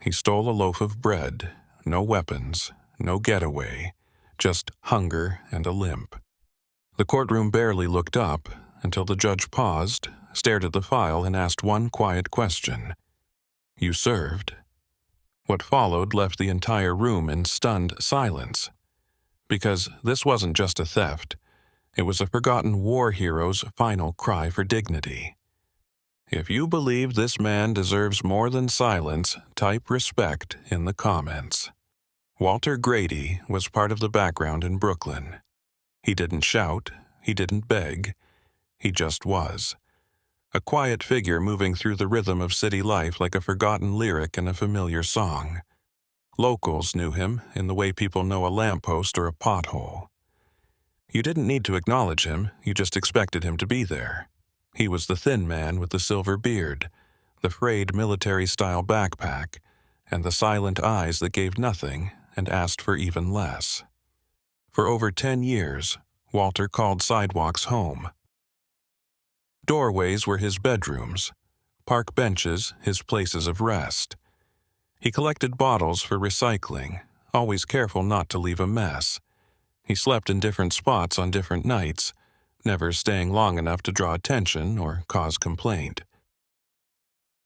He stole a loaf of bread, no weapons, no getaway, just hunger and a limp. The courtroom barely looked up until the judge paused, stared at the file, and asked one quiet question. "You served?" What followed left the entire room in stunned silence. Because this wasn't just a theft, it was a forgotten war hero's final cry for dignity. If you believe this man deserves more than silence, type respect in the comments. Walter Grady was part of the background in Brooklyn. He didn't shout, he didn't beg, he just was. A quiet figure moving through the rhythm of city life like a forgotten lyric in a familiar song. Locals knew him in the way people know a lamppost or a pothole. You didn't need to acknowledge him, you just expected him to be there. He was the thin man with the silver beard, the frayed military-style backpack, and the silent eyes that gave nothing and asked for even less. For over 10 years, Walter called sidewalks home. Doorways were his bedrooms, park benches his places of rest. He collected bottles for recycling, always careful not to leave a mess. He slept in different spots on different nights, never staying long enough to draw attention or cause complaint.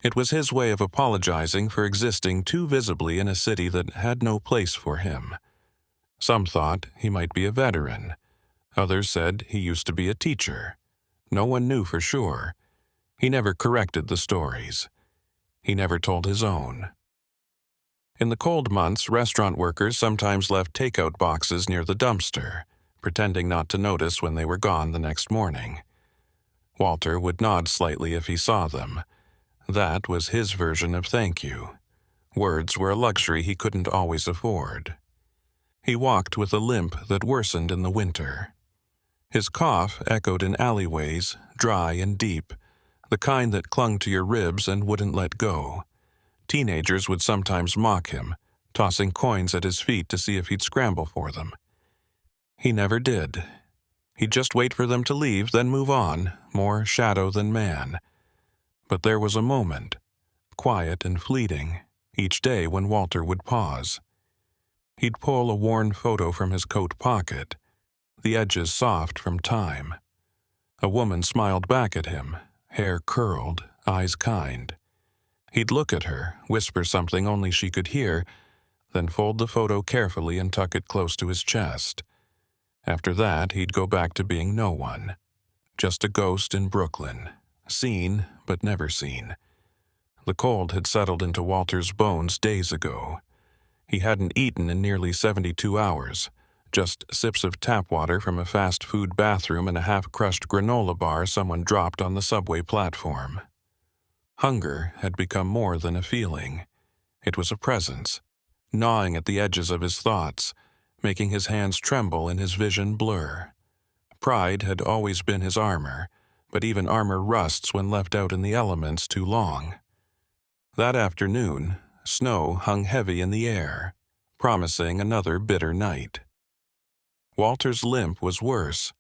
It was his way of apologizing for existing too visibly in a city that had no place for him. Some thought he might be a veteran. Others said he used to be a teacher. No one knew for sure. He never corrected the stories. He never told his own. In the cold months, restaurant workers sometimes left takeout boxes near the dumpster, pretending not to notice when they were gone the next morning. Walter would nod slightly if he saw them. That was his version of thank you. Words were a luxury he couldn't always afford. He walked with a limp that worsened in the winter. His cough echoed in alleyways, dry and deep, the kind that clung to your ribs and wouldn't let go. Teenagers would sometimes mock him, tossing coins at his feet to see if he'd scramble for them. He never did. He'd just wait for them to leave, then move on, more shadow than man. But there was a moment, quiet and fleeting, each day when Walter would pause. He'd pull a worn photo from his coat pocket, the edges soft from time. A woman smiled back at him, hair curled, eyes kind. He'd look at her, whisper something only she could hear, then fold the photo carefully and tuck it close to his chest. After that, he'd go back to being no one. Just a ghost in Brooklyn, seen but never seen. The cold had settled into Walter's bones days ago. He hadn't eaten in nearly 72 hours, just sips of tap water from a fast food bathroom and a half-crushed granola bar someone dropped on the subway platform. Hunger had become more than a feeling. It was a presence, gnawing at the edges of his thoughts, making his hands tremble and his vision blur. Pride had always been his armor, but even armor rusts when left out in the elements too long. That afternoon, snow hung heavy in the air, promising another bitter night. Walter's limp was worse,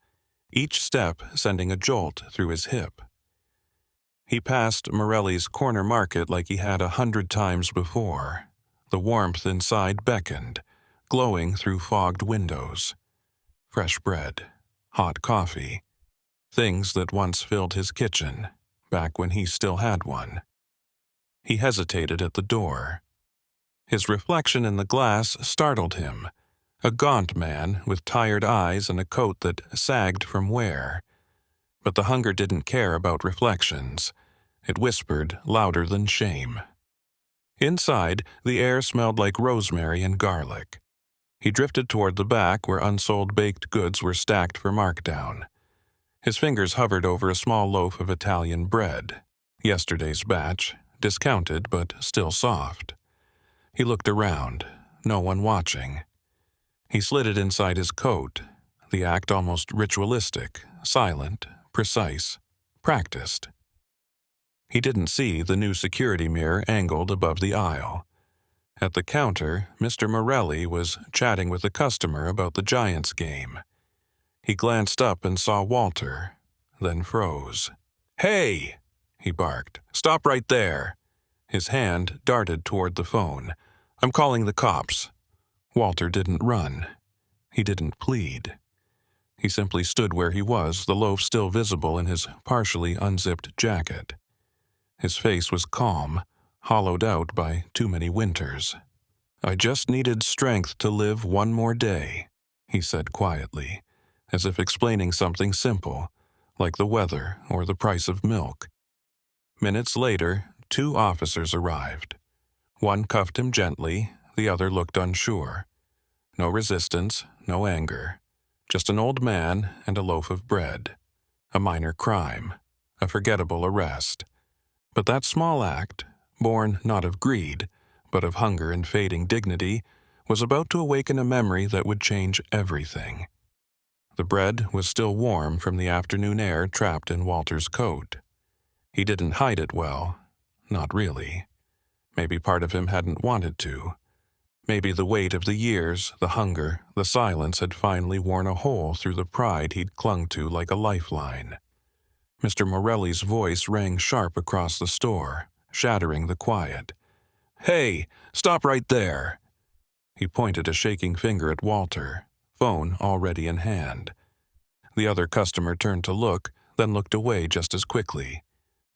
each step sending a jolt through his hip. He passed Morelli's corner market like he had 100 times before. The warmth inside beckoned, glowing through fogged windows. Fresh bread, hot coffee, things that once filled his kitchen, back when he still had one. He hesitated at the door. His reflection in the glass startled him, a gaunt man with tired eyes and a coat that sagged from wear. But the hunger didn't care about reflections. It whispered louder than shame. Inside, the air smelled like rosemary and garlic. He drifted toward the back where unsold baked goods were stacked for markdown. His fingers hovered over a small loaf of Italian bread, yesterday's batch, discounted but still soft. He looked around, no one watching. He slid it inside his coat, the act almost ritualistic, silent, precise, practiced. He didn't see the new security mirror angled above the aisle. At the counter, Mr. Morelli was chatting with a customer about the Giants game. He glanced up and saw Walter, then froze. "Hey!" he barked. "Stop right there!" His hand darted toward the phone. "I'm calling the cops." Walter didn't run. He didn't plead. He simply stood where he was, the loaf still visible in his partially unzipped jacket. His face was calm, hollowed out by too many winters. "I just needed strength to live one more day," he said quietly, as if explaining something simple, like the weather or the price of milk. Minutes later, 2 officers arrived. One cuffed him gently, the other looked unsure. No resistance, no anger. Just an old man and a loaf of bread. A minor crime. A forgettable arrest. But that small act, born not of greed, but of hunger and fading dignity, was about to awaken a memory that would change everything. The bread was still warm from the afternoon air trapped in Walter's coat. He didn't hide it well. Not really. Maybe part of him hadn't wanted to. Maybe the weight of the years, the hunger, the silence had finally worn a hole through the pride he'd clung to like a lifeline. Mr. Morelli's voice rang sharp across the store, shattering the quiet. "Hey, stop right there!" He pointed a shaking finger at Walter, phone already in hand. The other customer turned to look, then looked away just as quickly.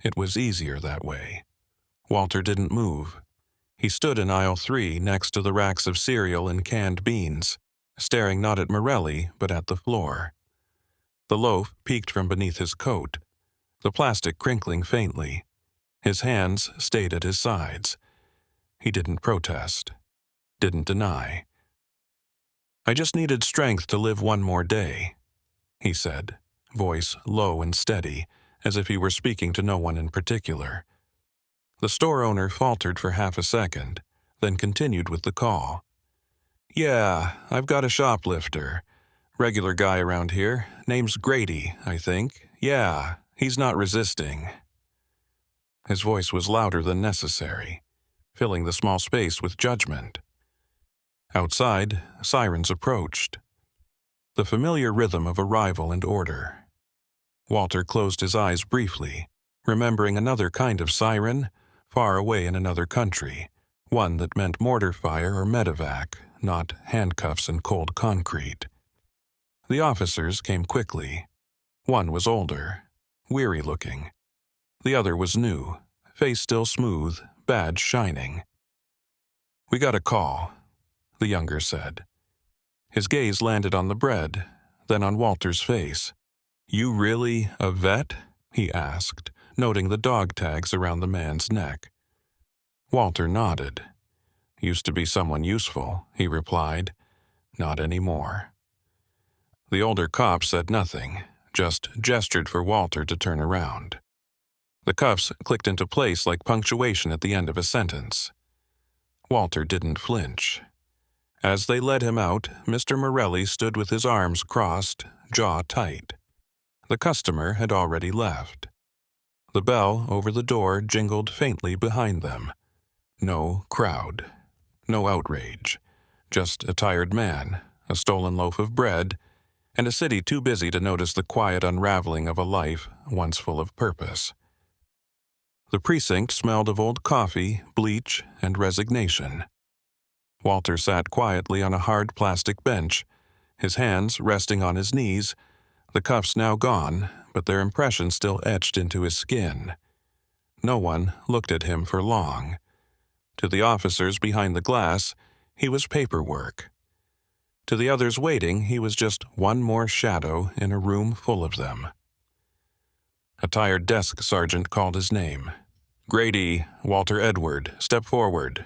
It was easier that way. Walter didn't move. He stood in aisle 3 next to the racks of cereal and canned beans, staring not at Morelli but at the floor. The loaf peeked from beneath his coat, the plastic crinkling faintly. His hands stayed at his sides. He didn't protest, didn't deny. "I just needed strength to live one more day," he said, voice low and steady, as if he were speaking to no one in particular. The store owner faltered for half a second, then continued with the call. "Yeah, I've got a shoplifter. Regular guy around here. Name's Grady, I think. Yeah, he's not resisting." His voice was louder than necessary, filling the small space with judgment. Outside, sirens approached. The familiar rhythm of arrival and order. Walter closed his eyes briefly, remembering another kind of siren, far away in another country, one that meant mortar fire or medevac, not handcuffs and cold concrete. The officers came quickly. One was older, weary-looking. The other was new, face still smooth, badge shining. "We got a call," the younger said. His gaze landed on the bread, then on Walter's face. "You really a vet?" he asked, noting the dog tags around the man's neck. Walter nodded. "Used to be someone useful," he replied. "Not anymore." The older cop said nothing, just gestured for Walter to turn around. The cuffs clicked into place like punctuation at the end of a sentence. Walter didn't flinch. As they led him out, Mr. Morelli stood with his arms crossed, jaw tight. The customer had already left. The bell over the door jingled faintly behind them. No crowd. No outrage. Just a tired man, a stolen loaf of bread, and a city too busy to notice the quiet unraveling of a life once full of purpose. The precinct smelled of old coffee, bleach, and resignation. Walter sat quietly on a hard plastic bench, his hands resting on his knees, the cuffs now gone, but their impression still etched into his skin. No one looked at him for long. To the officers behind the glass, he was paperwork. To the others waiting, he was just one more shadow in a room full of them. A tired desk sergeant called his name. "Grady, Walter Edward, step forward."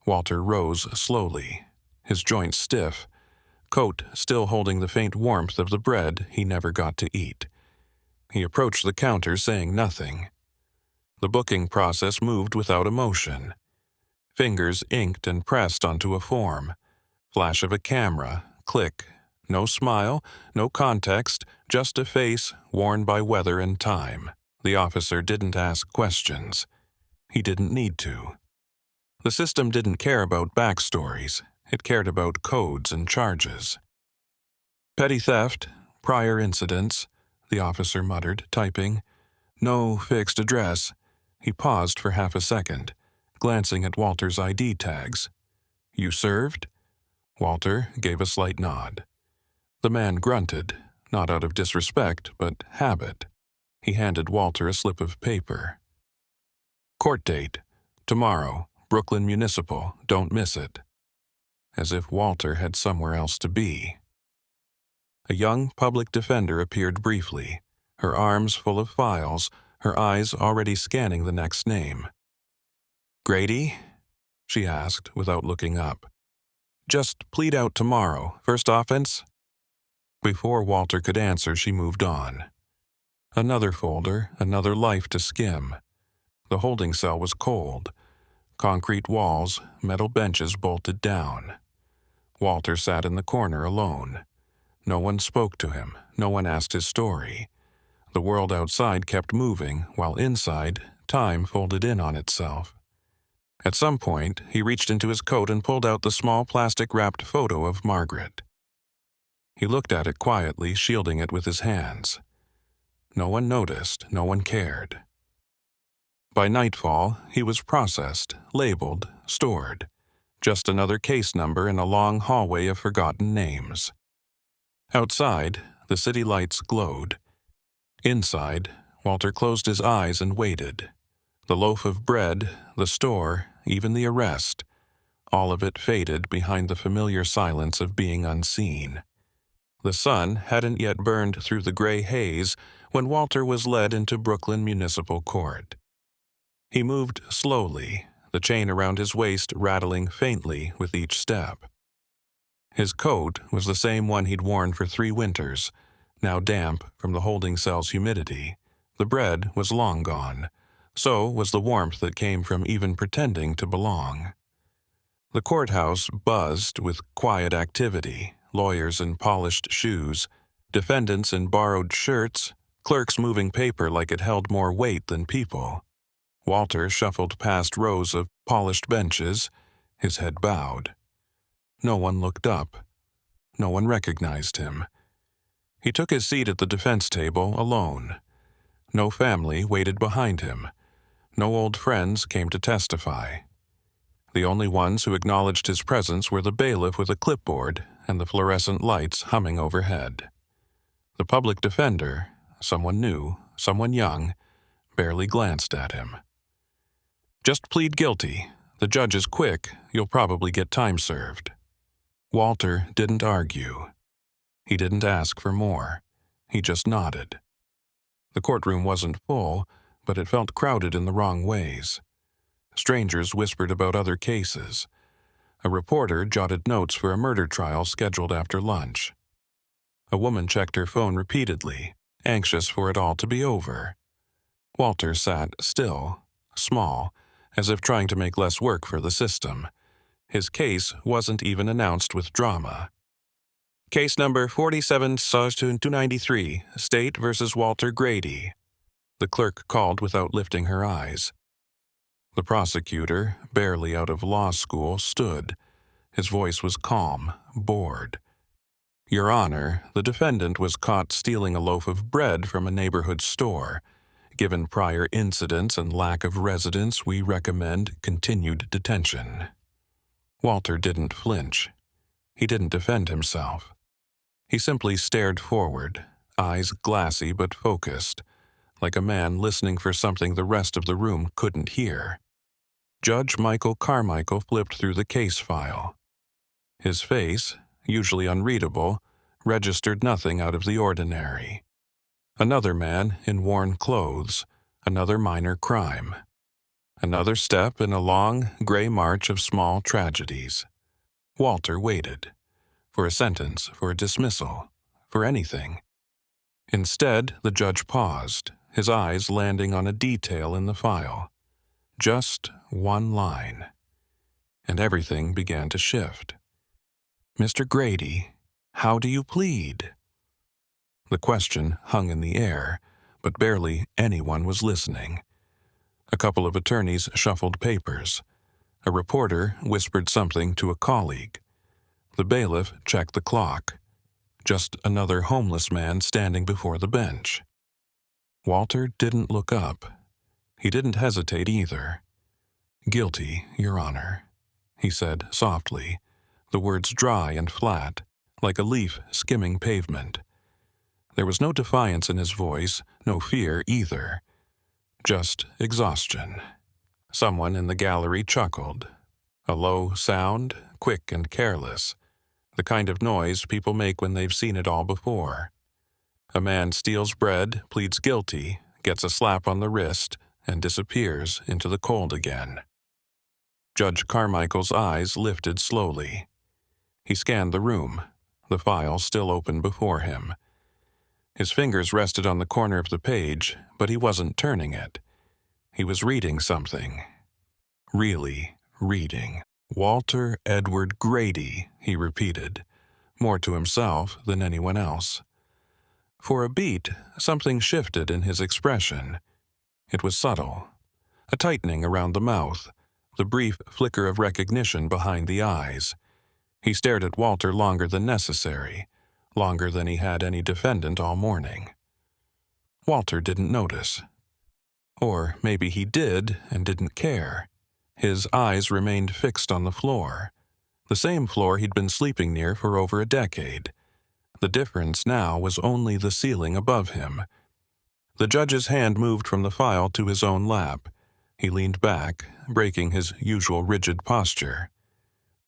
Walter rose slowly, his joints stiff, coat still holding the faint warmth of the bread he never got to eat. He approached the counter saying nothing. The booking process moved without emotion. Fingers inked and pressed onto a form. Flash of a camera, click. No smile, no context, just a face worn by weather and time. The officer didn't ask questions. He didn't need to. The system didn't care about backstories. It cared about codes and charges. "Petty theft, prior incidents," the officer muttered, typing. "No fixed address." He paused for half a second, glancing at Walter's ID tags. "You served?" Walter gave a slight nod. The man grunted, not out of disrespect, but habit. He handed Walter a slip of paper. "Court date. Tomorrow, Brooklyn Municipal. Don't miss it." As if Walter had somewhere else to be. A young public defender appeared briefly, her arms full of files, her eyes already scanning the next name. "Grady?" she asked without looking up. "Just plead out tomorrow. First offense?" Before Walter could answer, she moved on. Another folder, another life to skim. The holding cell was cold. Concrete walls, metal benches bolted down. Walter sat in the corner alone. No one spoke to him. No one asked his story. The world outside kept moving, while inside, time folded in on itself. At some point, he reached into his coat and pulled out the small plastic-wrapped photo of Margaret. He looked at it quietly, shielding it with his hands. No one noticed, no one cared. By nightfall, he was processed, labeled, stored. Just another case number in a long hallway of forgotten names. Outside, the city lights glowed. Inside, Walter closed his eyes and waited. The loaf of bread, the store, even the arrest, all of it faded behind the familiar silence of being unseen. The sun hadn't yet burned through the gray haze when Walter was led into Brooklyn Municipal Court. He moved slowly, the chain around his waist rattling faintly with each step. His coat was the same one he'd worn for 3 winters, now damp from the holding cell's humidity. The bread was long gone. So was the warmth that came from even pretending to belong. The courthouse buzzed with quiet activity, lawyers in polished shoes, defendants in borrowed shirts, clerks moving paper like it held more weight than people. Walter shuffled past rows of polished benches, his head bowed. No one looked up. No one recognized him. He took his seat at the defense table alone. No family waited behind him. No old friends came to testify. The only ones who acknowledged his presence were the bailiff with a clipboard and the fluorescent lights humming overhead. The public defender, someone new, someone young, barely glanced at him. "Just plead guilty. The judge is quick. You'll probably get time served." Walter didn't argue. He didn't ask for more. He just nodded. The courtroom wasn't full, but it felt crowded in the wrong ways. Strangers whispered about other cases. A reporter jotted notes for a murder trial scheduled after lunch. A woman checked her phone repeatedly, anxious for it all to be over. Walter sat still, small, as if trying to make less work for the system. His case wasn't even announced with drama. "Case number 47-293, State versus Walter Grady," the clerk called without lifting her eyes. The prosecutor, barely out of law school, stood. His voice was calm, bored. "Your Honor, the defendant was caught stealing a loaf of bread from a neighborhood store. Given prior incidents and lack of residence, we recommend continued detention." Walter didn't flinch. He didn't defend himself. He simply stared forward, eyes glassy but focused, like a man listening for something the rest of the room couldn't hear. Judge Michael Carmichael flipped through the case file. His face, usually unreadable, registered nothing out of the ordinary. Another man in worn clothes, another minor crime. Another step in a long, gray march of small tragedies. Walter waited. For a sentence, for a dismissal, for anything. Instead, the judge paused, his eyes landing on a detail in the file. Just one line. And everything began to shift. "Mr. Grady, how do you plead?" The question hung in the air, but barely anyone was listening. A couple of attorneys shuffled papers. A reporter whispered something to a colleague. The bailiff checked the clock. Just another homeless man standing before the bench. Walter didn't look up. He didn't hesitate either. "Guilty, Your Honor," he said softly, the words dry and flat, like a leaf skimming pavement. There was no defiance in his voice, no fear either. Just exhaustion. Someone in the gallery chuckled. A low sound, quick and careless, the kind of noise people make when they've seen it all before. A man steals bread, pleads guilty, gets a slap on the wrist, and disappears into the cold again. Judge Carmichael's eyes lifted slowly. He scanned the room, the file still open before him. His fingers rested on the corner of the page, but he wasn't turning it. He was reading something. Really reading. "Walter Edward Grady," he repeated, more to himself than anyone else. For a beat, something shifted in his expression. It was subtle. A tightening around the mouth, the brief flicker of recognition behind the eyes. He stared at Walter longer than necessary, longer than he had any defendant all morning. Walter didn't notice. Or maybe he did and didn't care. His eyes remained fixed on the floor, the same floor he'd been sleeping near for over a decade. The difference now was only the ceiling above him. The judge's hand moved from the file to his own lap. He leaned back, breaking his usual rigid posture.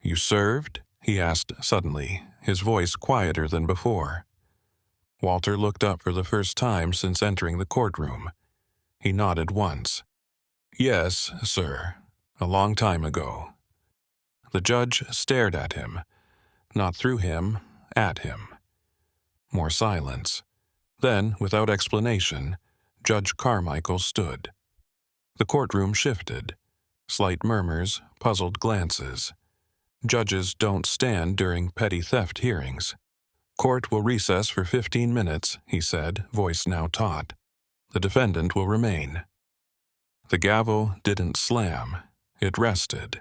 "You served?" he asked suddenly, his voice quieter than before. Walter looked up for the first time since entering the courtroom. He nodded once. "Yes, sir. A long time ago." The judge stared at him, not through him, at him. More silence. Then, without explanation, Judge Carmichael stood. The courtroom shifted. Slight murmurs, puzzled glances. Judges don't stand during petty theft hearings. "Court will recess for 15 minutes, he said, voice now taut. "The defendant will remain." The gavel didn't slam. It rested.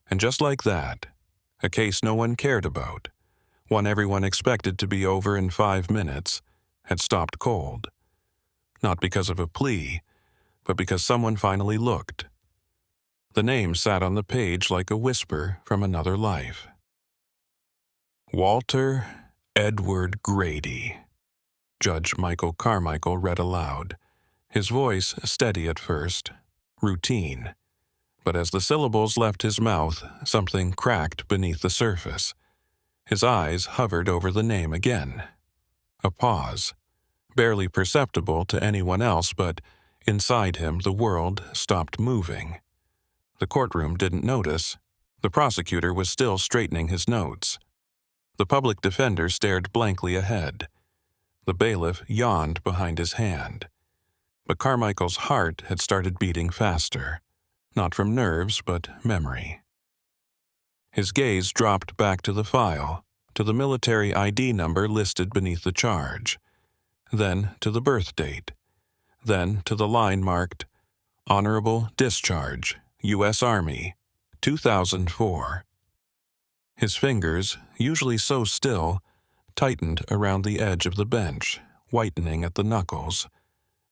And just like that, a case no one cared about, one everyone expected to be over in 5 minutes, had stopped cold. Not because of a plea, but because someone finally looked. The name sat on the page like a whisper from another life. "Walter Edward Grady," Judge Michael Carmichael read aloud, his voice steady at first, routine. But as the syllables left his mouth, something cracked beneath the surface. His eyes hovered over the name again. A pause, barely perceptible to anyone else, but inside him the world stopped moving. The courtroom didn't notice. The prosecutor was still straightening his notes. The public defender stared blankly ahead. The bailiff yawned behind his hand. But Carmichael's heart had started beating faster, not from nerves but memory. His gaze dropped back to the file, to the military ID number listed beneath the charge, then to the birth date, then to the line marked, "Honorable Discharge, U.S. Army, 2004. His fingers, usually so still, tightened around the edge of the bench, whitening at the knuckles.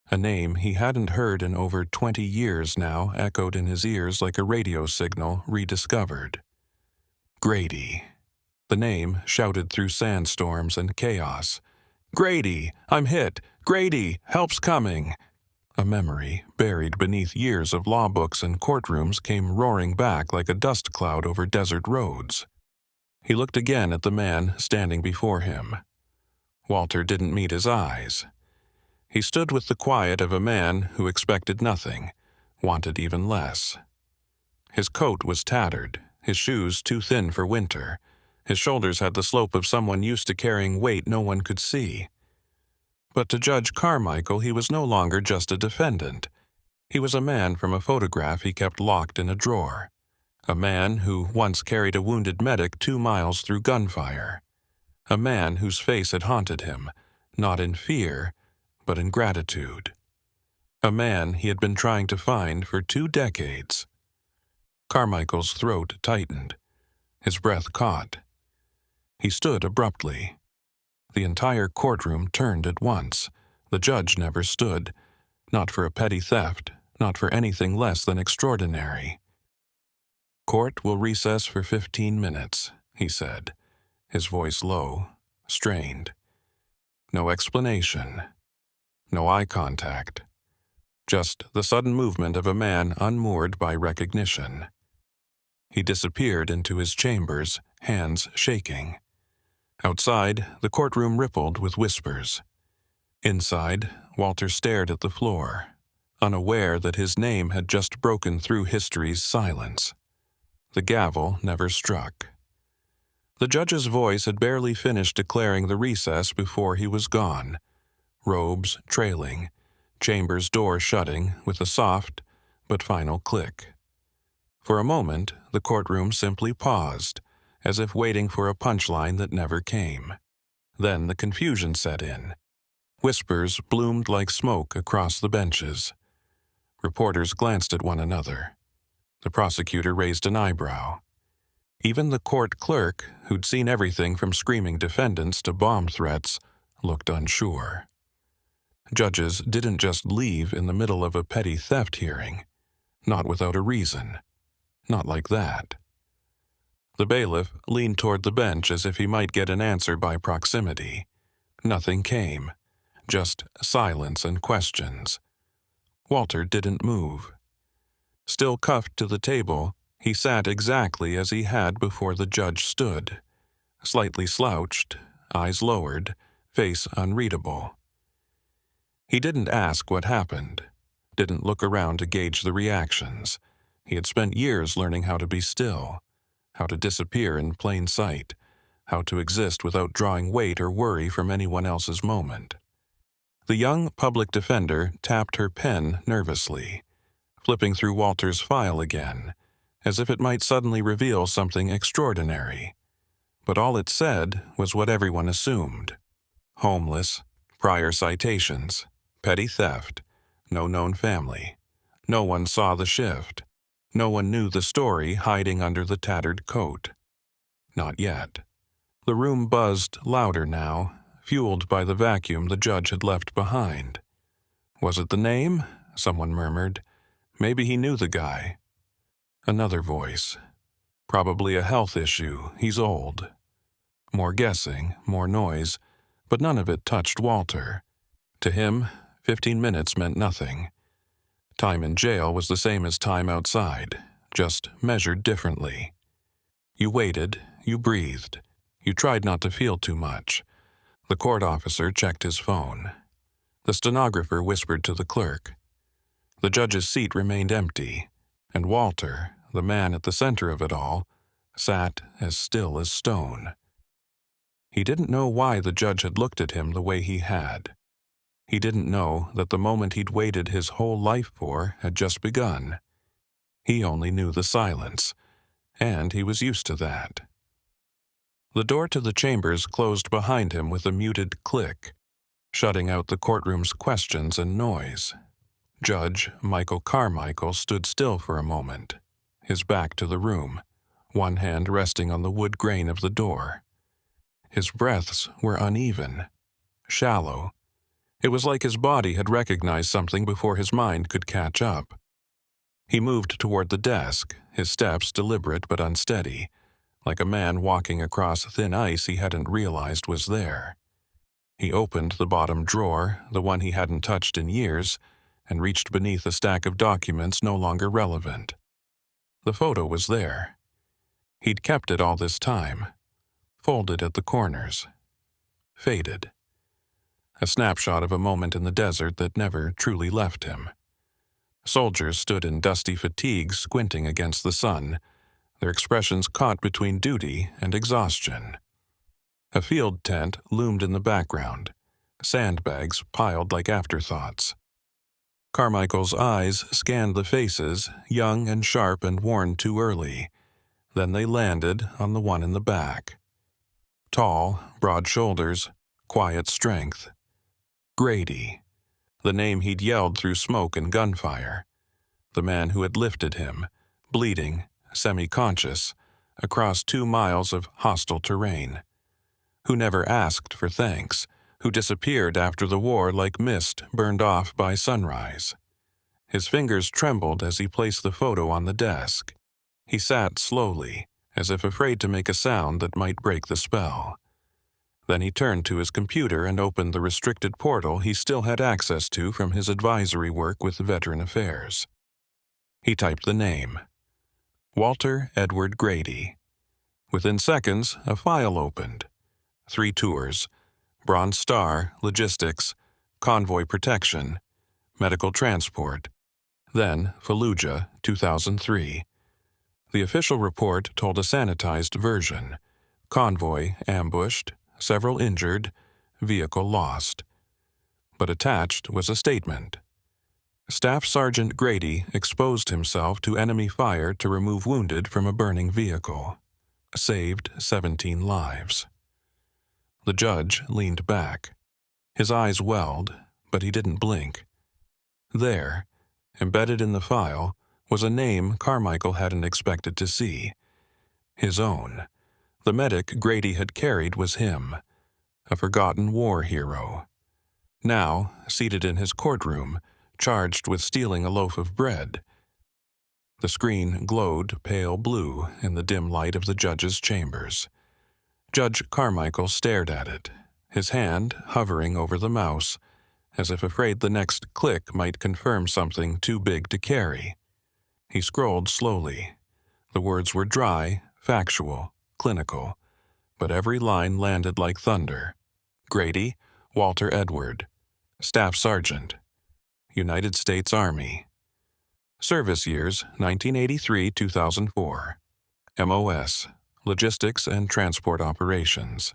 A name he hadn't heard in over 20 years now echoed in his ears like a radio signal rediscovered. Grady. The name shouted through sandstorms and chaos. "Grady! I'm hit! Grady! Help's coming!" A memory, buried beneath years of law books and courtrooms, came roaring back like a dust cloud over desert roads. He looked again at the man standing before him. Walter didn't meet his eyes. He stood with the quiet of a man who expected nothing, wanted even less. His coat was tattered, his shoes too thin for winter. His shoulders had the slope of someone used to carrying weight no one could see. But to Judge Carmichael, he was no longer just a defendant. He was a man from a photograph he kept locked in a drawer. A man who once carried a wounded medic 2 miles through gunfire. A man whose face had haunted him, not in fear, but in gratitude. A man he had been trying to find for 2 decades. Carmichael's throat tightened. His breath caught. He stood abruptly. The entire courtroom turned at once. The judge never stood, not for a petty theft, not for anything less than extraordinary. "Court will recess for 15 minutes, he said, his voice low, strained. No explanation, no eye contact, just the sudden movement of a man unmoored by recognition. He disappeared into his chambers, hands shaking. Outside, the courtroom rippled with whispers. Inside, Walter stared at the floor, unaware that his name had just broken through history's silence. The gavel never struck. The judge's voice had barely finished declaring the recess before he was gone, robes trailing, chamber's door shutting with a soft but final click. For a moment, the courtroom simply paused, as if waiting for a punchline that never came. Then the confusion set in. Whispers bloomed like smoke across the benches. Reporters glanced at one another. The prosecutor raised an eyebrow. Even the court clerk, who'd seen everything from screaming defendants to bomb threats, looked unsure. Judges didn't just leave in the middle of a petty theft hearing. Not without a reason. Not like that. The bailiff leaned toward the bench as if he might get an answer by proximity. Nothing came. Just silence and questions. Walter didn't move. Still cuffed to the table, he sat exactly as he had before the judge stood, slightly slouched, eyes lowered, face unreadable. He didn't ask what happened, didn't look around to gauge the reactions. He had spent years learning how to be still, how to disappear in plain sight, how to exist without drawing weight or worry from anyone else's moment. The young public defender tapped her pen nervously, flipping through Walter's file again, as if it might suddenly reveal something extraordinary. But all it said was what everyone assumed. Homeless, prior citations, petty theft, no known family. No one saw the shift. No one knew the story hiding under the tattered coat. Not yet. The room buzzed louder now, fueled by the vacuum the judge had left behind. Was it the name? Someone murmured. Maybe he knew the guy. Another voice. Probably a health issue. He's old. More guessing, more noise, but none of it touched Walter. To him, 15 minutes meant nothing. Time in jail was the same as time outside, just measured differently. You waited, you breathed, you tried not to feel too much. The court officer checked his phone. The stenographer whispered to the clerk. The judge's seat remained empty, and Walter, the man at the center of it all, sat as still as stone. He didn't know why the judge had looked at him the way he had. He didn't know that the moment he'd waited his whole life for had just begun. He only knew the silence, and he was used to that. The door to the chambers closed behind him with a muted click, shutting out the courtroom's questions and noise. Judge Michael Carmichael stood still for a moment, his back to the room, one hand resting on the wood grain of the door. His breaths were uneven, shallow. It was like his body had recognized something before his mind could catch up. He moved toward the desk, his steps deliberate but unsteady, like a man walking across thin ice he hadn't realized was there. He opened the bottom drawer, the one he hadn't touched in years, and reached beneath a stack of documents no longer relevant. The photo was there. He'd kept it all this time, folded at the corners, faded. A snapshot of a moment in the desert that never truly left him. Soldiers stood in dusty fatigue squinting against the sun, their expressions caught between duty and exhaustion. A field tent loomed in the background, sandbags piled like afterthoughts. Carmichael's eyes scanned the faces, young and sharp and worn too early. Then they landed on the one in the back. Tall, broad shoulders, quiet strength. Grady, the name he'd yelled through smoke and gunfire. The man who had lifted him, bleeding, semi-conscious, across 2 miles of hostile terrain. Who never asked for thanks, who disappeared after the war like mist burned off by sunrise. His fingers trembled as he placed the photo on the desk. He sat slowly, as if afraid to make a sound that might break the spell. Then he turned to his computer and opened the restricted portal he still had access to from his advisory work with Veteran Affairs. He typed the name, Walter Edward Grady. Within seconds, a file opened. 3 tours, Bronze Star, Logistics, Convoy Protection, Medical Transport. Then, Fallujah, 2003. The official report told a sanitized version. Convoy ambushed, several injured, vehicle lost. But attached was a statement. Staff Sergeant Grady exposed himself to enemy fire to remove wounded from a burning vehicle. Saved 17 lives. The judge leaned back. His eyes welled, but he didn't blink. There, embedded in the file, was a name Carmichael hadn't expected to see. His own. The medic Grady had carried was him, a forgotten war hero. Now, seated in his courtroom, charged with stealing a loaf of bread. The screen glowed pale blue in the dim light of the judge's chambers. Judge Carmichael stared at it, his hand hovering over the mouse, as if afraid the next click might confirm something too big to carry. He scrolled slowly. The words were dry, factual, clinical, but every line landed like thunder. Grady, Walter Edward, Staff Sergeant, United States Army. Service years 1983-2004. MOS, Logistics and Transport Operations.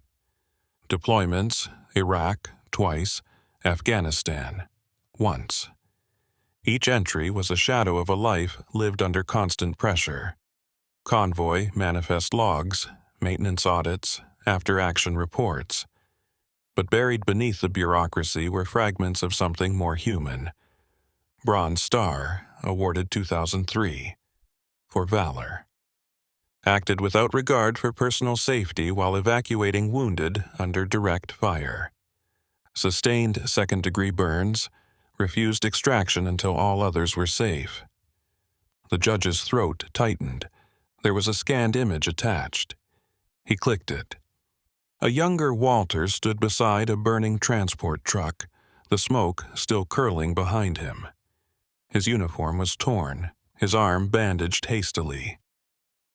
Deployments, Iraq, twice, Afghanistan, once. Each entry was a shadow of a life lived under constant pressure. Convoy manifest logs, maintenance audits, after-action reports. But buried beneath the bureaucracy were fragments of something more human. Bronze Star, awarded 2003, for valor. Acted without regard for personal safety while evacuating wounded under direct fire. Sustained second-degree burns, refused extraction until all others were safe. The judge's throat tightened. There was a scanned image attached. He clicked it. A younger Walter stood beside a burning transport truck, the smoke still curling behind him. His uniform was torn, his arm bandaged hastily.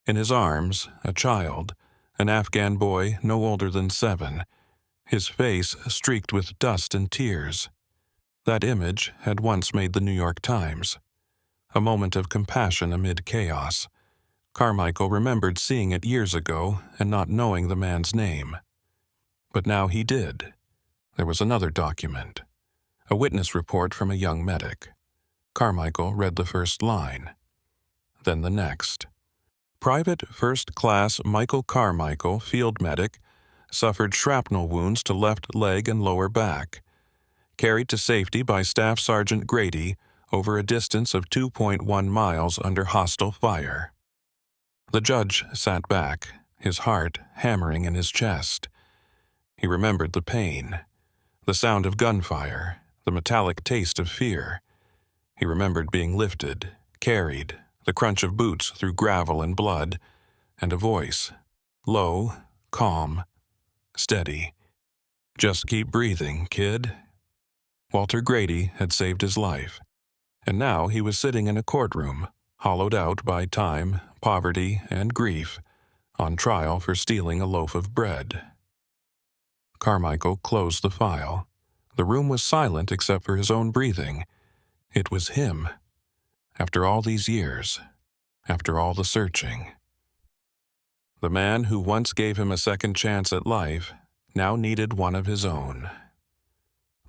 In his arms, a child, an Afghan boy no older than 7, his face streaked with dust and tears. That image had once made the New York Times. A moment of compassion amid chaos. Carmichael remembered seeing it years ago and not knowing the man's name. But now he did. There was another document. A witness report from a young medic. Carmichael read the first line. Then the next. Private First Class Michael Carmichael, field medic, suffered shrapnel wounds to left leg and lower back. Carried to safety by Staff Sergeant Grady over a distance of 2.1 miles under hostile fire. The judge sat back, his heart hammering in his chest. He remembered the pain, the sound of gunfire, the metallic taste of fear. He remembered being lifted, carried, the crunch of boots through gravel and blood, and a voice, low, calm, steady. "Just keep breathing, kid." Walter Grady had saved his life, and now he was sitting in a courtroom, hollowed out by time, poverty, and grief, on trial for stealing a loaf of bread. Carmichael closed the file. The room was silent except for his own breathing. It was him. After all these years, after all the searching. The man who once gave him a second chance at life now needed one of his own.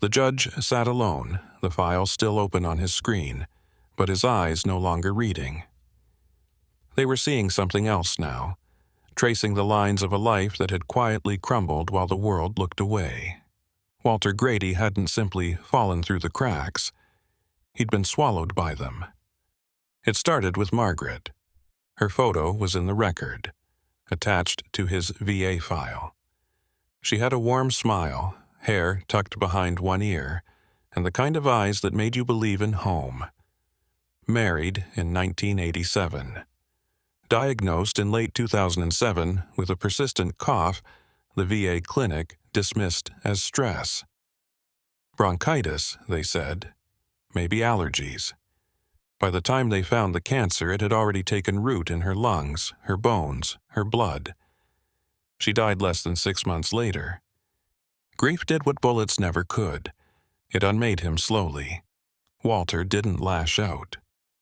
The judge sat alone, the file still open on his screen, but his eyes no longer reading. They were seeing something else now, tracing the lines of a life that had quietly crumbled while the world looked away. Walter Grady hadn't simply fallen through the cracks. He'd been swallowed by them. It started with Margaret. Her photo was in the record, attached to his VA file. She had a warm smile, hair tucked behind one ear, and the kind of eyes that made you believe in home. married in 1987. Diagnosed in late 2007 with a persistent cough, the VA clinic dismissed as stress. Bronchitis, they said. Maybe allergies. By the time they found the cancer, it had already taken root in her lungs, her bones, her blood. She died less than 6 months later. Grief did what bullets never could. It unmade him slowly. Walter didn't lash out.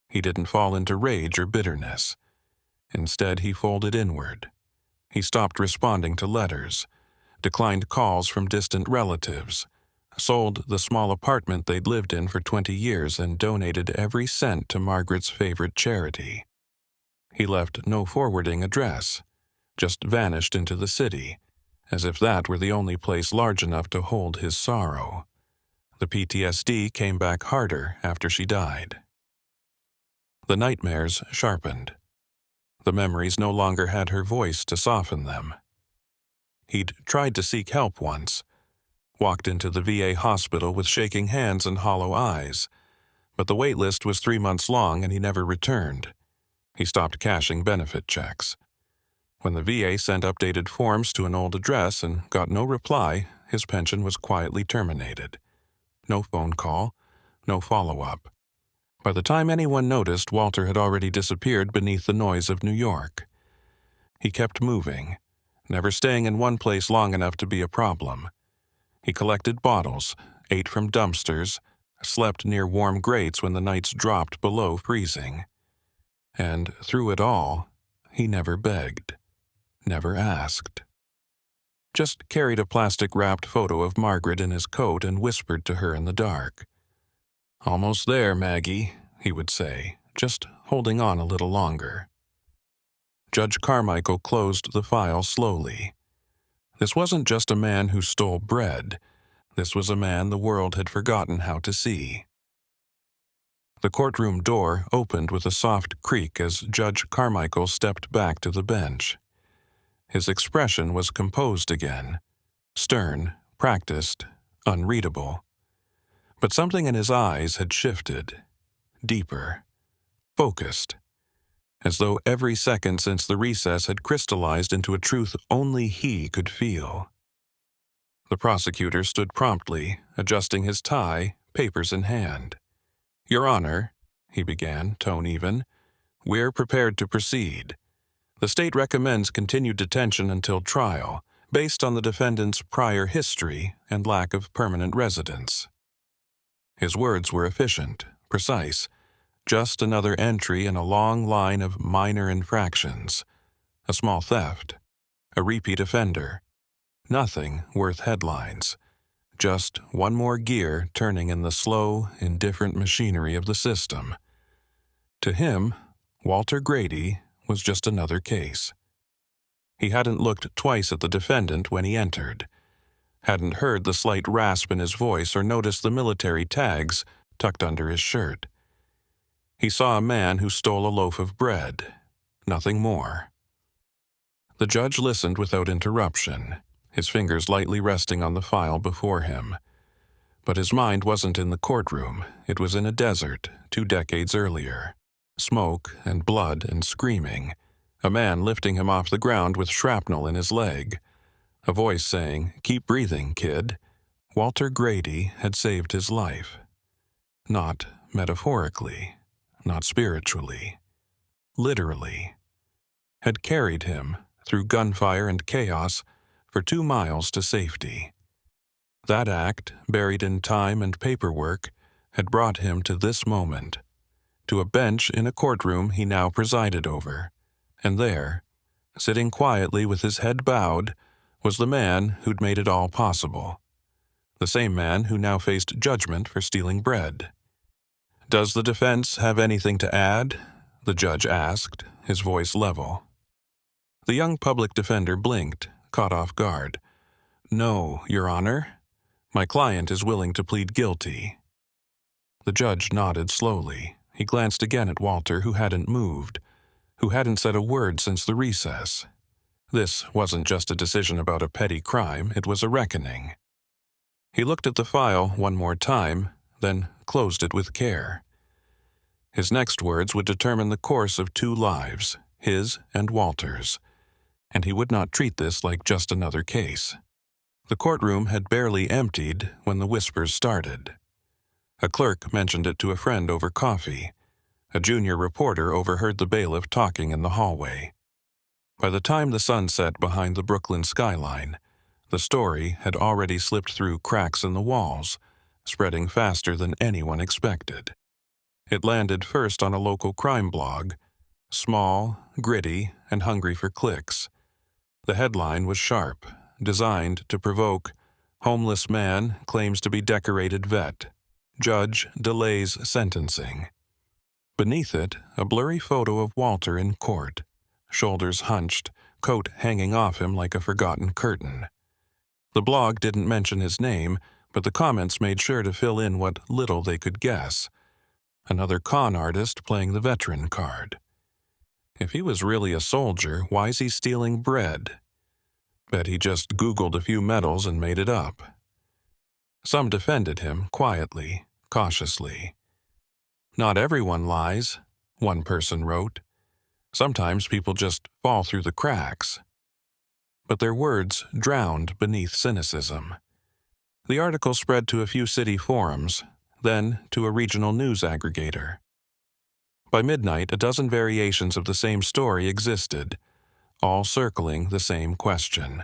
He didn't fall into rage or bitterness. Instead, he folded inward. He stopped responding to letters, declined calls from distant relatives, sold the small apartment they'd lived in for 20 years and donated every cent to Margaret's favorite charity. He left no forwarding address, just vanished into the city, as if that were the only place large enough to hold his sorrow. The PTSD came back harder after she died. The nightmares sharpened. The memories no longer had her voice to soften them. He'd tried to seek help once, walked into the VA hospital with shaking hands and hollow eyes, but the wait list was 3 months long and he never returned. He stopped cashing benefit checks. When the VA sent updated forms to an old address and got no reply, his pension was quietly terminated. No phone call, no follow-up. By the time anyone noticed, Walter had already disappeared beneath the noise of New York. He kept moving, never staying in one place long enough to be a problem. He collected bottles, ate from dumpsters, slept near warm grates when the nights dropped below freezing. And through it all, he never begged, never asked. Just carried a plastic-wrapped photo of Margaret in his coat and whispered to her in the dark. "Almost there, Maggie," he would say, just holding on a little longer. Judge Carmichael closed the file slowly. This wasn't just a man who stole bread. This was a man the world had forgotten how to see. The courtroom door opened with a soft creak as Judge Carmichael stepped back to the bench. His expression was composed again, stern, practiced, unreadable. But something in his eyes had shifted, deeper, focused, as though every second since the recess had crystallized into a truth only he could feel. The prosecutor stood promptly, adjusting his tie, papers in hand. "Your Honor," he began, tone even, "we're prepared to proceed. The state recommends continued detention until trial, based on the defendant's prior history and lack of permanent residence." His words were efficient, precise, just another entry in a long line of minor infractions. A small theft, a repeat offender. Nothing worth headlines. Just one more gear turning in the slow, indifferent machinery of the system. To him, Walter Grady was just another case. He hadn't looked twice at the defendant when he entered, hadn't heard the slight rasp in his voice or noticed the military tags tucked under his shirt. He saw a man who stole a loaf of bread, nothing more. The judge listened without interruption, his fingers lightly resting on the file before him. But his mind wasn't in the courtroom, it was in a desert 2 decades earlier. Smoke and blood and screaming, a man lifting him off the ground with shrapnel in his leg. A voice saying, "Keep breathing, kid." Walter Grady had saved his life. Not metaphorically, not spiritually, literally. Had carried him, through gunfire and chaos, for 2 miles to safety. That act, buried in time and paperwork, had brought him to this moment, to a bench in a courtroom he now presided over. And there, sitting quietly with his head bowed, was the man who'd made it all possible. The same man who now faced judgment for stealing bread. "Does the defense have anything to add?" the judge asked, his voice level. The young public defender blinked, caught off guard. "No, Your Honor. My client is willing to plead guilty." The judge nodded slowly. He glanced again at Walter, who hadn't moved, who hadn't said a word since the recess. This wasn't just a decision about a petty crime, it was a reckoning. He looked at the file one more time, then closed it with care. His next words would determine the course of 2 lives, his and Walter's, and he would not treat this like just another case. The courtroom had barely emptied when the whispers started. A clerk mentioned it to a friend over coffee. A junior reporter overheard the bailiff talking in the hallway. By the time the sun set behind the Brooklyn skyline, the story had already slipped through cracks in the walls, spreading faster than anyone expected. It landed first on a local crime blog, small, gritty, and hungry for clicks. The headline was sharp, designed to provoke, "Homeless man claims to be decorated vet. Judge delays sentencing." Beneath it, a blurry photo of Walter in court, shoulders hunched, coat hanging off him like a forgotten curtain. The blog didn't mention his name, but the comments made sure to fill in what little they could guess. Another con artist playing the veteran card. If he was really a soldier, why's he stealing bread? Bet he just Googled a few medals and made it up. Some defended him, quietly, cautiously. "Not everyone lies," one person wrote. "Sometimes people just fall through the cracks." But their words drowned beneath cynicism. The article spread to a few city forums, then to a regional news aggregator. By midnight, a dozen variations of the same story existed, all circling the same question.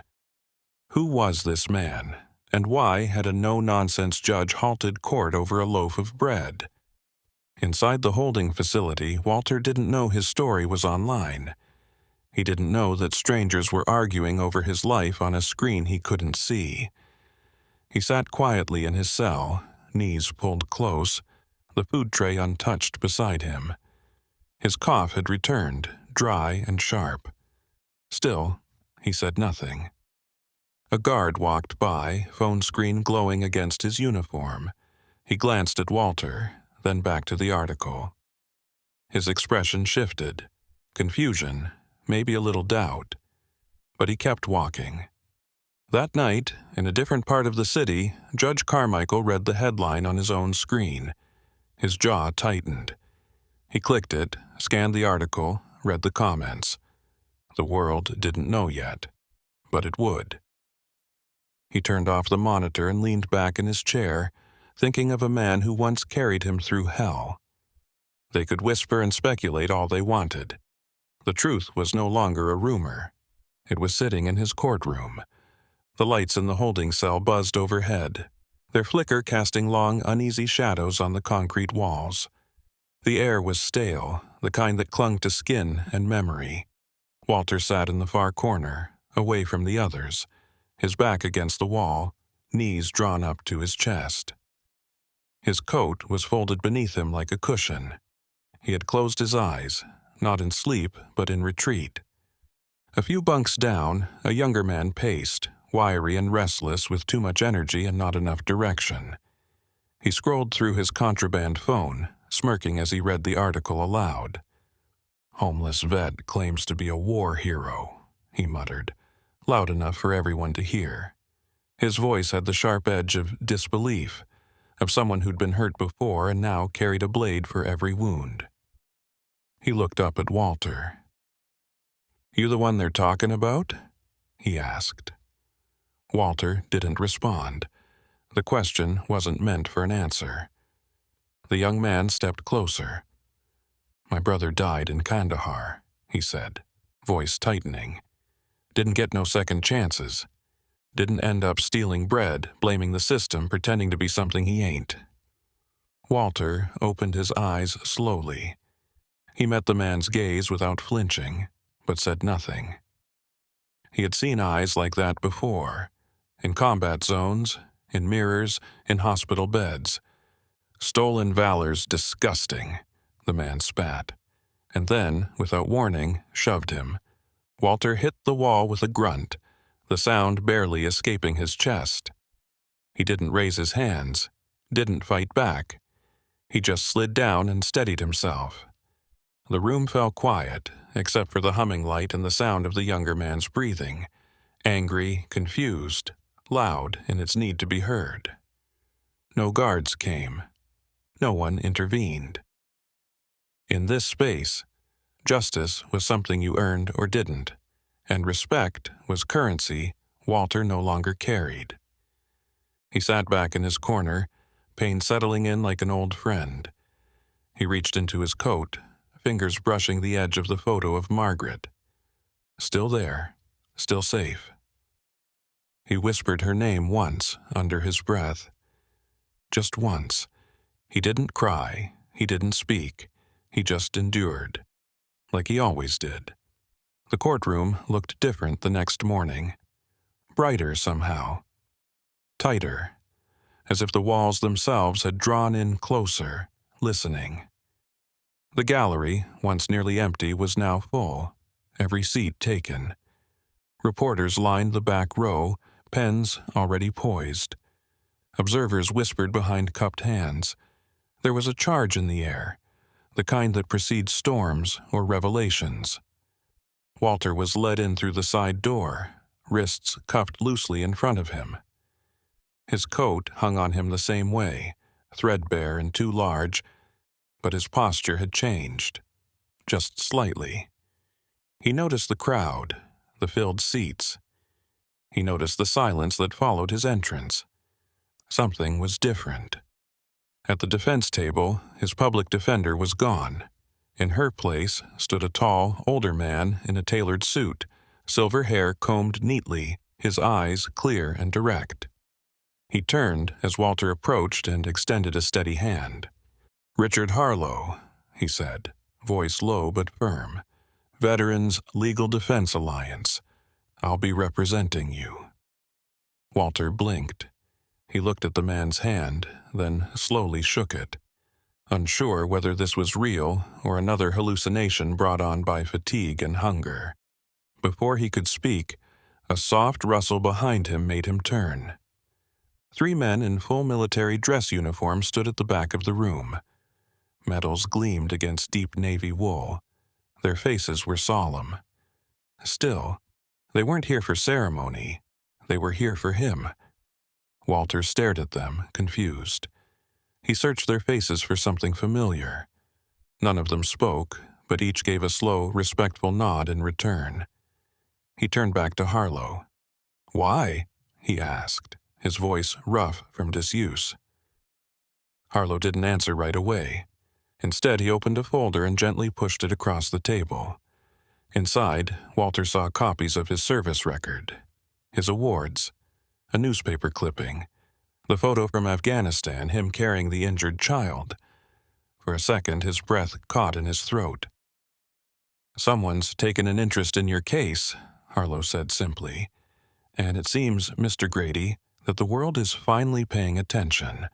Who was this man, and why had a no-nonsense judge halted court over a loaf of bread? Inside the holding facility, Walter didn't know his story was online. He didn't know that strangers were arguing over his life on a screen he couldn't see. He sat quietly in his cell, knees pulled close, the food tray untouched beside him. His cough had returned, dry and sharp. Still, he said nothing. A guard walked by, phone screen glowing against his uniform. He glanced at Walter, then back to the article. His expression shifted. Confusion, maybe a little doubt. But he kept walking. That night, in a different part of the city, Judge Carmichael read the headline on his own screen. His jaw tightened. He clicked it, scanned the article, read the comments. The world didn't know yet, but it would. He turned off the monitor and leaned back in his chair, thinking of a man who once carried him through hell. They could whisper and speculate all they wanted. The truth was no longer a rumor. It was sitting in his courtroom. The lights in the holding cell buzzed overhead, their flicker casting long, uneasy shadows on the concrete walls. The air was stale, the kind that clung to skin and memory. Walter sat in the far corner, away from the others, his back against the wall, knees drawn up to his chest. His coat was folded beneath him like a cushion. He had closed his eyes, not in sleep, but in retreat. A few bunks down, a younger man paced, wiry and restless with too much energy and not enough direction. He scrolled through his contraband phone, smirking as he read the article aloud. "Homeless vet claims to be a war hero," he muttered, loud enough for everyone to hear. His voice had the sharp edge of disbelief, of someone who'd been hurt before and now carried a blade for every wound. He looked up at Walter. "You the one they're talking about?" he asked. Walter didn't respond. The question wasn't meant for an answer. The young man stepped closer. "My brother died in Kandahar," he said, voice tightening. "Didn't get no second chances. Didn't end up stealing bread, blaming the system, pretending to be something he ain't." Walter opened his eyes slowly. He met the man's gaze without flinching, but said nothing. He had seen eyes like that before, in combat zones, in mirrors, in hospital beds. "Stolen valor's disgusting," the man spat, and then, without warning, shoved him. Walter hit the wall with a grunt, the sound barely escaping his chest. He didn't raise his hands, didn't fight back. He just slid down and steadied himself. The room fell quiet, except for the humming light and the sound of the younger man's breathing, angry, confused, loud in its need to be heard. No guards came. No one intervened. In this space, justice was something you earned or didn't, and respect was currency Walter no longer carried. He sat back in his corner, pain settling in like an old friend. He reached into his coat, fingers brushing the edge of the photo of Margaret. Still there, still safe. He whispered her name once, under his breath. Just once. He didn't cry, he didn't speak, he just endured, like he always did. The courtroom looked different the next morning. Brighter somehow. Tighter, as if the walls themselves had drawn in closer, listening. The gallery, once nearly empty, was now full, every seat taken. Reporters lined the back row, pens already poised. Observers whispered behind cupped hands. There was a charge in the air, the kind that precedes storms or revelations. Walter was led in through the side door, wrists cuffed loosely in front of him. His coat hung on him the same way, threadbare and too large, but his posture had changed, just slightly. He noticed the crowd, the filled seats. He noticed the silence that followed his entrance. Something was different. At the defense table, his public defender was gone. In her place stood a tall, older man in a tailored suit, silver hair combed neatly, his eyes clear and direct. He turned as Walter approached and extended a steady hand. "Richard Harlow," he said, voice low but firm. "Veterans Legal Defense Alliance. I'll be representing you." Walter blinked. He looked at the man's hand, then slowly shook it, unsure whether this was real or another hallucination brought on by fatigue and hunger. Before he could speak, a soft rustle behind him made him turn. 3 men in full military dress uniform stood at the back of the room. Medals gleamed against deep navy wool. Their faces were solemn. Still, they weren't here for ceremony. They were here for him. Walter stared at them, confused. He searched their faces for something familiar. None of them spoke, but each gave a slow, respectful nod in return. He turned back to Harlow. "Why?" he asked, his voice rough from disuse. Harlow didn't answer right away. Instead, he opened a folder and gently pushed it across the table. Inside, Walter saw copies of his service record, his awards, a newspaper clipping, the photo from Afghanistan, him carrying the injured child. For a second, his breath caught in his throat. "Someone's taken an interest in your case," Harlow said simply. "And it seems, Mr. Grady, that the world is finally paying attention."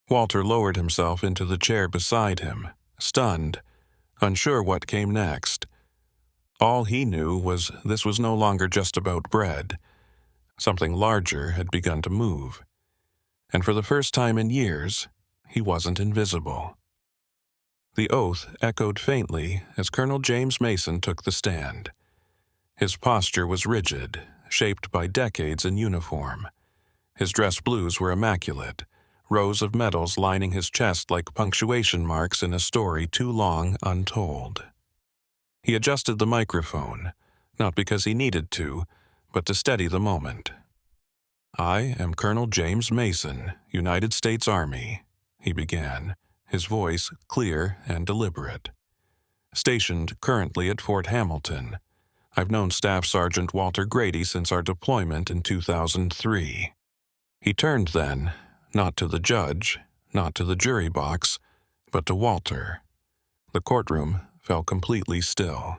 Walter lowered himself into the chair beside him, stunned, unsure what came next. All he knew was this was no longer just about bread. Something larger had begun to move. And for the first time in years, he wasn't invisible. The oath echoed faintly as Colonel James Mason took the stand. His posture was rigid, shaped by decades in uniform. His dress blues were immaculate, rows of medals lining his chest like punctuation marks in a story too long untold. He adjusted the microphone, not because he needed to, but to steady the moment. "I am Colonel James Mason, United States Army," he began, his voice clear and deliberate. "Stationed currently at Fort Hamilton. I've known Staff Sergeant Walter Grady since our deployment in 2003. He turned then, not to the judge, not to the jury box, but to Walter. The courtroom fell completely still.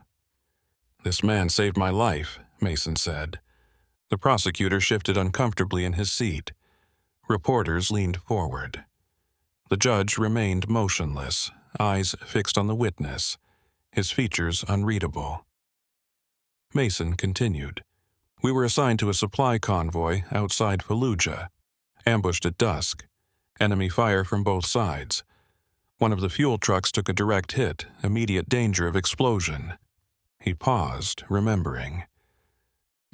"This man saved my life," Mason said. The prosecutor shifted uncomfortably in his seat. Reporters leaned forward. The judge remained motionless, eyes fixed on the witness, his features unreadable. Mason continued. "We were assigned to a supply convoy outside Fallujah, ambushed at dusk, enemy fire from both sides. One of the fuel trucks took a direct hit, immediate danger of explosion." He paused, remembering.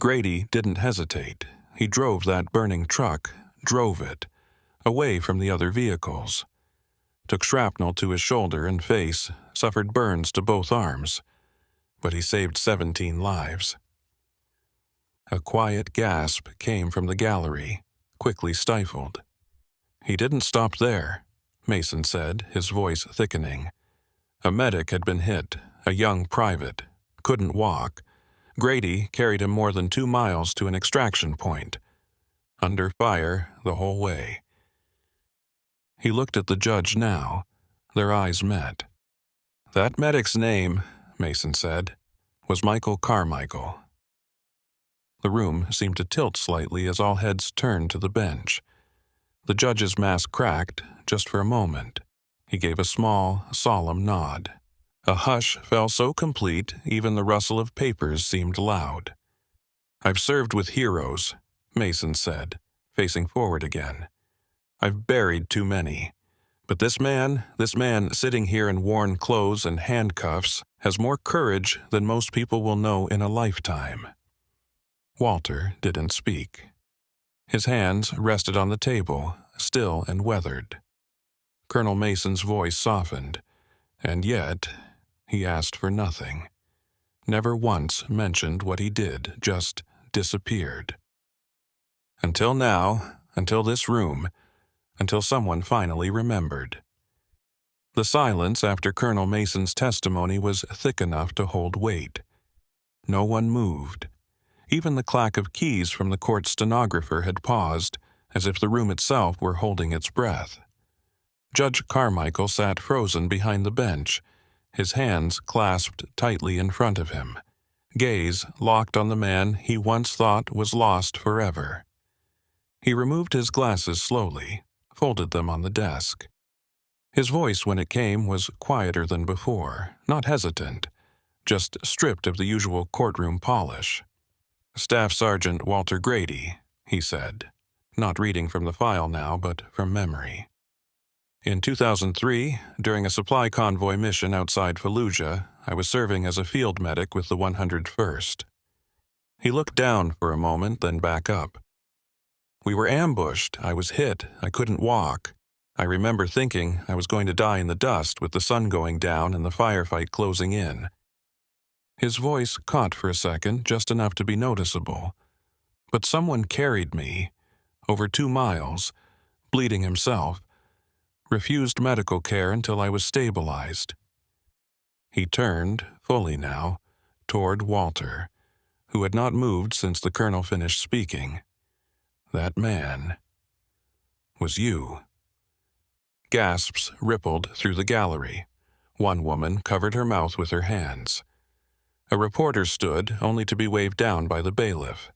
Grady didn't hesitate. He drove that burning truck, drove it, away from the other vehicles. took shrapnel to his shoulder and face, suffered burns to both arms, but he saved 17 lives. A quiet gasp came from the gallery, quickly stifled. He didn't stop there, Mason said, his voice thickening. A medic had been hit, a young private, couldn't walk. Grady carried him more than 2 miles to an extraction point, under fire the whole way. He looked at the judge now. Their eyes met. That medic's name, Mason said, was Michael Carmichael. The room seemed to tilt slightly as all heads turned to the bench. The judge's mask cracked just for a moment. He gave a small, solemn nod. A hush fell so complete even the rustle of papers seemed loud. "I've served with heroes," Mason said, facing forward again. "I've buried too many. But this man sitting here in worn clothes and handcuffs, has more courage than most people will know in a lifetime." Walter didn't speak. His hands rested on the table, still and weathered. Colonel Mason's voice softened, and yet he asked for nothing. Never once mentioned what he did, just disappeared. Until now, until this room, until someone finally remembered. The silence after Colonel Mason's testimony was thick enough to hold weight. No one moved. Even the clack of keys from the court stenographer had paused, as if the room itself were holding its breath. Judge Carmichael sat frozen behind the bench, his hands clasped tightly in front of him, gaze locked on the man he once thought was lost forever. He removed his glasses slowly, folded them on the desk. His voice, when it came, was quieter than before, not hesitant, just stripped of the usual courtroom polish. "Staff Sergeant Walter Grady," he said, not reading from the file now, but from memory. "In 2003, during a supply convoy mission outside Fallujah, I was serving as a field medic with the 101st. He looked down for a moment, then back up. "We were ambushed. I was hit. I couldn't walk. I remember thinking I was going to die in the dust with the sun going down and the firefight closing in." His voice caught for a second, just enough to be noticeable. "But someone carried me, over 2 miles, bleeding himself, refused medical care until I was stabilized." He turned, fully now, toward Walter, who had not moved since the colonel finished speaking. "That man was you." Gasps rippled through the gallery. One woman covered her mouth with her hands. A reporter stood, only to be waved down by the bailiff.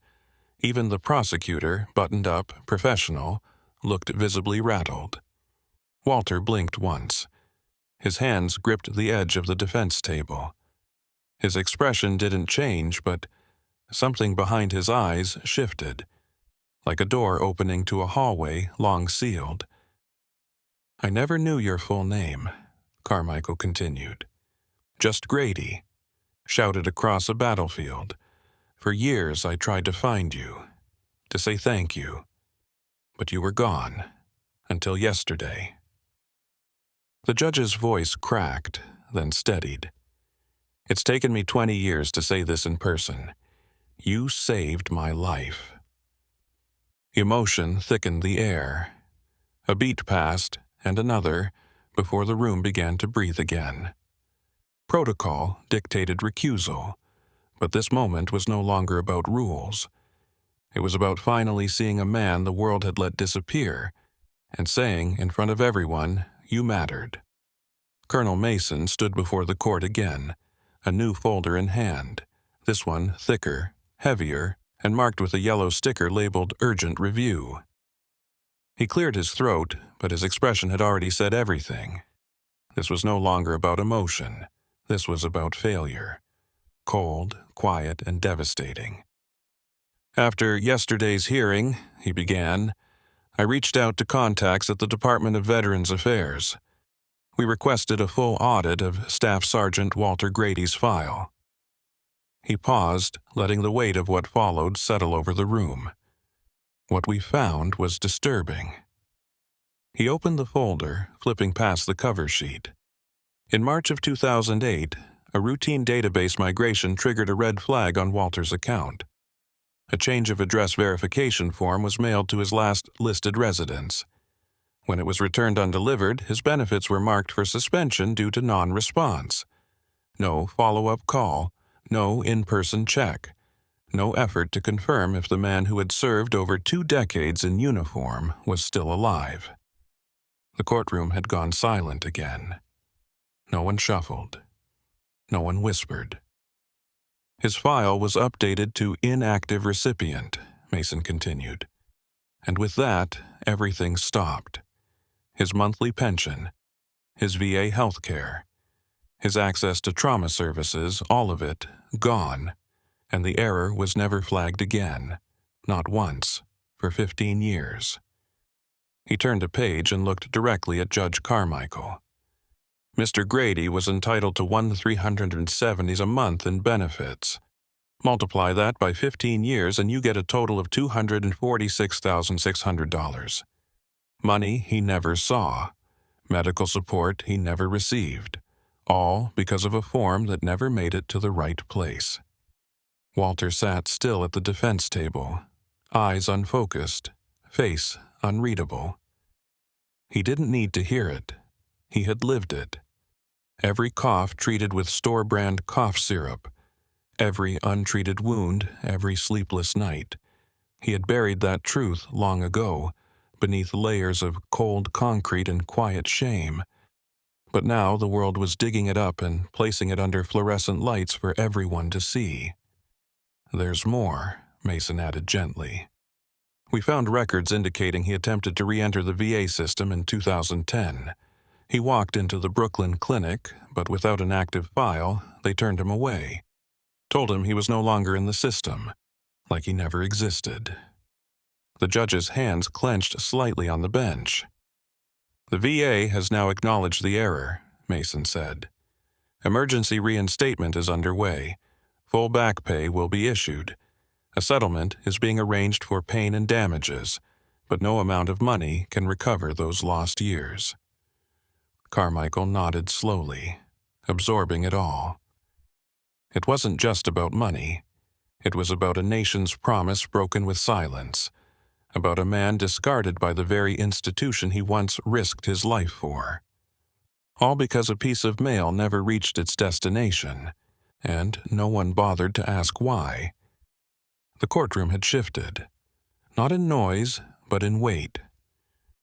Even the prosecutor, buttoned up, professional, looked visibly rattled. Walter blinked once. His hands gripped the edge of the defense table. His expression didn't change, but something behind his eyes shifted, like a door opening to a hallway long sealed. "I never knew your full name," Carmichael continued. "Just Grady. Shouted across a battlefield. For years I tried to find you, to say thank you. But you were gone, until yesterday." The judge's voice cracked, then steadied. "It's taken me 20 years to say this in person. You saved my life." Emotion thickened the air. A beat passed, and another, before the room began to breathe again. Protocol dictated recusal, but this moment was no longer about rules. It was about finally seeing a man the world had let disappear, and saying, in front of everyone, you mattered. Colonel Mason stood before the court again, a new folder in hand, this one thicker, heavier, and marked with a yellow sticker labeled Urgent Review. He cleared his throat, but his expression had already said everything. This was no longer about emotion. This was about failure. Cold, quiet, and devastating. "After yesterday's hearing," he began, "I reached out to contacts at the Department of Veterans Affairs. We requested a full audit of Staff Sergeant Walter Grady's file." He paused, letting the weight of what followed settle over the room. "What we found was disturbing." He opened the folder, flipping past the cover sheet. In March of 2008, a routine database migration triggered a red flag on Walter's account. A change of address verification form was mailed to his last listed residence. When it was returned undelivered, his benefits were marked for suspension due to non-response. No follow-up call, no in-person check, no effort to confirm if the man who had served over 2 decades in uniform was still alive. The courtroom had gone silent again. No one shuffled. No one whispered. His file was updated to inactive recipient, Mason continued. And with that, everything stopped. His monthly pension, his VA health care, his access to trauma services, all of it gone, and the error was never flagged again, not once, for 15 years. He turned a page and looked directly at Judge Carmichael. Mr. Grady was entitled to $1,370 a month in benefits. Multiply that by 15 years and you get a total of $246,600. Money he never saw. Medical support he never received. All because of a form that never made it to the right place. Walter sat still at the defense table, eyes unfocused, face unreadable. He didn't need to hear it. He had lived it. Every cough treated with store-brand cough syrup. Every untreated wound, every sleepless night. He had buried that truth long ago, beneath layers of cold concrete and quiet shame. But now the world was digging it up and placing it under fluorescent lights for everyone to see. There's more, Mason added gently. We found records indicating he attempted to re-enter the VA system in 2010. He walked into the Brooklyn clinic, but without an active file, they turned him away. Told him he was no longer in the system, like he never existed. The judge's hands clenched slightly on the bench. The VA has now acknowledged the error, Mason said. Emergency reinstatement is underway. Full back pay will be issued. A settlement is being arranged for pain and damages, but no amount of money can recover those lost years. Carmichael nodded slowly, absorbing it all. It wasn't just about money. It was about a nation's promise broken with silence, about a man discarded by the very institution he once risked his life for. All because a piece of mail never reached its destination, and no one bothered to ask why. The courtroom had shifted, not in noise, but in weight,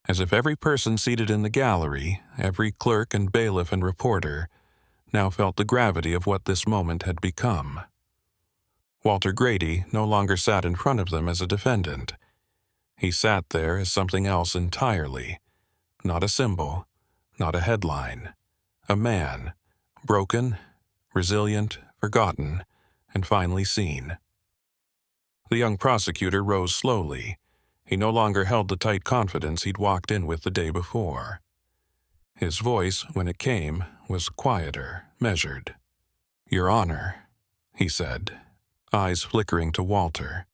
as if every person seated in the gallery, every clerk and bailiff and reporter, now felt the gravity of what this moment had become. Walter Grady no longer sat in front of them as a defendant. He sat there as something else entirely, not a symbol, not a headline, a man, broken, resilient, forgotten, and finally seen. The young prosecutor rose slowly. He no longer held the tight confidence he'd walked in with the day before. His voice, when it came, was quieter, measured. "Your Honor," he said, eyes flickering to Walter.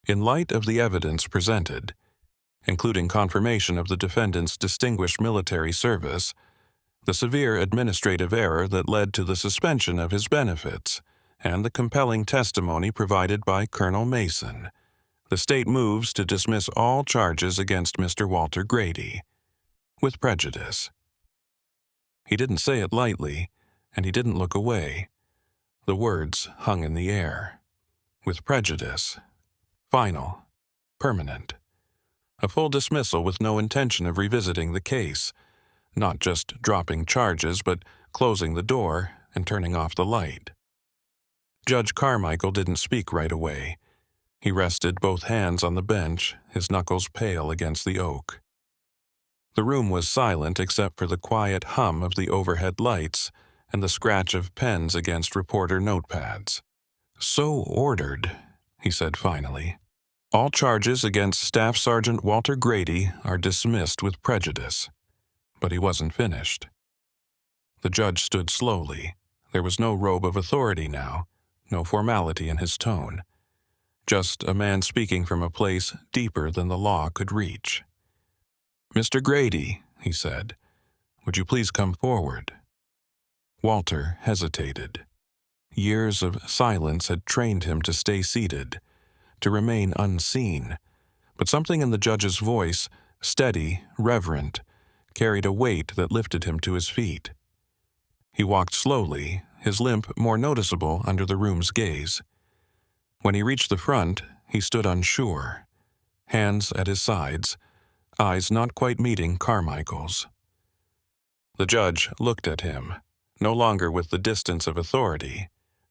In light of the evidence presented, including confirmation of the defendant's distinguished military service, the severe administrative error that led to the suspension of his benefits, and the compelling testimony provided by Colonel Mason, the state moves to dismiss all charges against Mr. Walter Grady, with prejudice. He didn't say it lightly, and he didn't look away. The words hung in the air. With prejudice. Final. Permanent. A full dismissal with no intention of revisiting the case, not just dropping charges, but closing the door and turning off the light. Judge Carmichael didn't speak right away. He rested both hands on the bench, his knuckles pale against the oak. The room was silent except for the quiet hum of the overhead lights and the scratch of pens against reporter notepads. "So ordered," he said finally. "All charges against Staff Sergeant Walter Grady are dismissed with prejudice." But he wasn't finished. The judge stood slowly. There was no robe of authority now, no formality in his tone. Just a man speaking from a place deeper than the law could reach. "Mr. Grady," he said, "would you please come forward?" Walter hesitated. Years of silence had trained him to stay seated, to remain unseen, but something in the judge's voice, steady, reverent, carried a weight that lifted him to his feet. He walked slowly, his limp more noticeable under the room's gaze. When he reached the front, he stood unsure, hands at his sides, eyes not quite meeting Carmichael's. The judge looked at him, no longer with the distance of authority,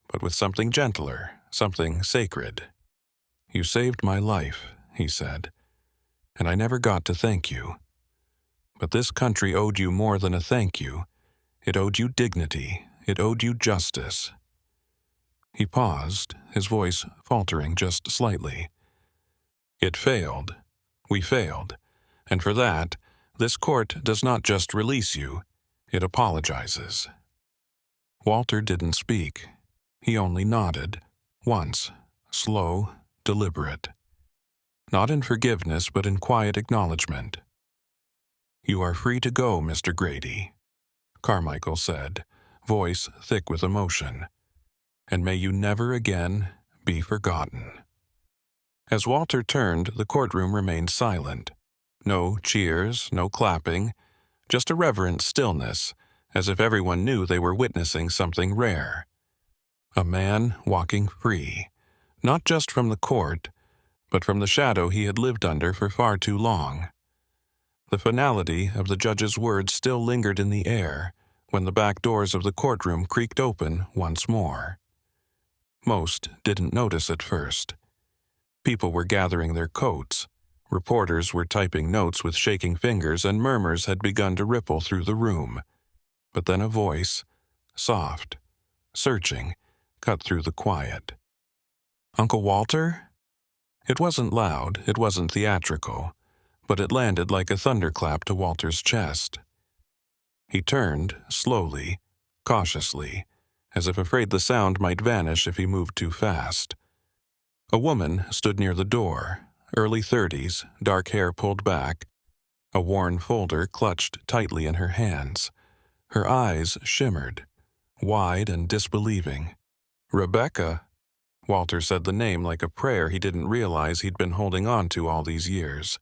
but with something gentler, something sacred. "You saved my life," he said, "and I never got to thank you. But this country owed you more than a thank you. It owed you dignity. It owed you justice." He paused, his voice faltering just slightly. "It failed. We failed. And for that, this court does not just release you, it apologizes." Walter didn't speak. He only nodded, once, slow, deliberate. Not in forgiveness, but in quiet acknowledgement. "You are free to go, Mr. Grady," Carmichael said, voice thick with emotion. "And may you never again be forgotten." As Walter turned, the courtroom remained silent. No cheers, no clapping, just a reverent stillness, as if everyone knew they were witnessing something rare. A man walking free, not just from the court, but from the shadow he had lived under for far too long. The finality of the judge's words still lingered in the air when the back doors of the courtroom creaked open once more. Most didn't notice at first. People were gathering their coats, reporters were typing notes with shaking fingers, and murmurs had begun to ripple through the room. But then a voice, soft, searching, cut through the quiet. "Uncle Walter?" It wasn't loud, it wasn't theatrical, but it landed like a thunderclap to Walter's chest. He turned, slowly, cautiously, as if afraid the sound might vanish if he moved too fast. A woman stood near the door, early 30s, dark hair pulled back, a worn folder clutched tightly in her hands. Her eyes shimmered, wide and disbelieving. "Rebecca," Walter said the name like a prayer he didn't realize he'd been holding on to all these years.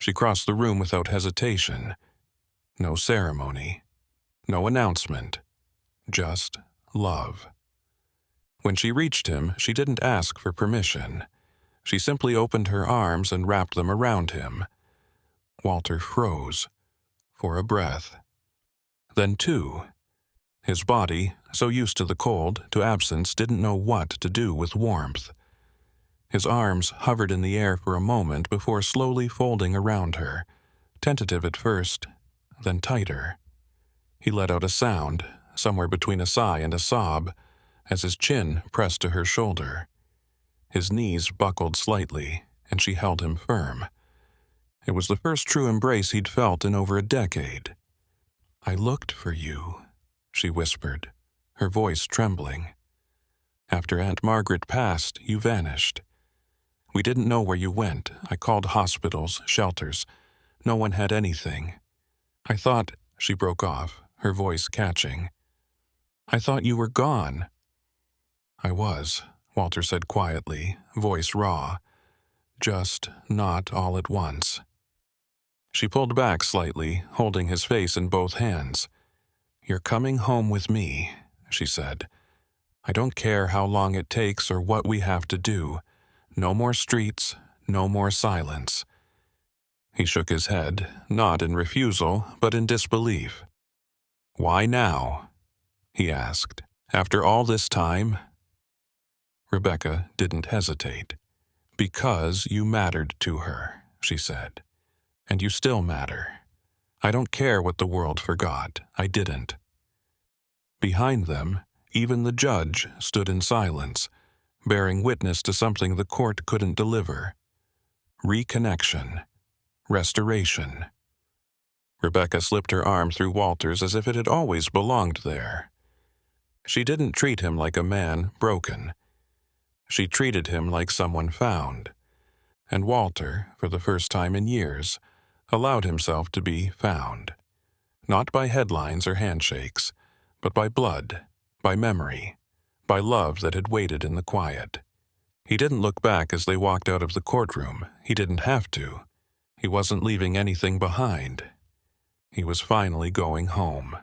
She crossed the room without hesitation. No ceremony, no announcement, just love. When she reached him, she didn't ask for permission. She simply opened her arms and wrapped them around him. Walter froze, for a breath. Then two. His body, so used to the cold, to absence, didn't know what to do with warmth. His arms hovered in the air for a moment before slowly folding around her, tentative at first, then tighter. He let out a sound, somewhere between a sigh and a sob, as his chin pressed to her shoulder. His knees buckled slightly, and she held him firm. It was the first true embrace he'd felt in over a decade. "I looked for you," she whispered, her voice trembling. "After Aunt Margaret passed, you vanished. We didn't know where you went. I called hospitals, shelters. No one had anything. I thought," she broke off, her voice catching. "I thought you were gone." "I was," Walter said quietly, voice raw. "Just not all at once." She pulled back slightly, holding his face in both hands. "You're coming home with me," she said. "I don't care how long it takes or what we have to do. No more streets, no more silence." He shook his head, not in refusal, but in disbelief. "Why now?" he asked. "After all this time?" Rebecca didn't hesitate. "Because you mattered to her," she said. "And you still matter. I don't care what the world forgot. I didn't." Behind them, even the judge stood in silence, bearing witness to something the court couldn't deliver. Reconnection. Restoration. Rebecca slipped her arm through Walter's as if it had always belonged there. She didn't treat him like a man broken. She treated him like someone found. And Walter, for the first time in years, allowed himself to be found. Not by headlines or handshakes, but by blood, by memory, by love that had waited in the quiet. He didn't look back as they walked out of the courtroom. He didn't have to. He wasn't leaving anything behind. He was finally going home.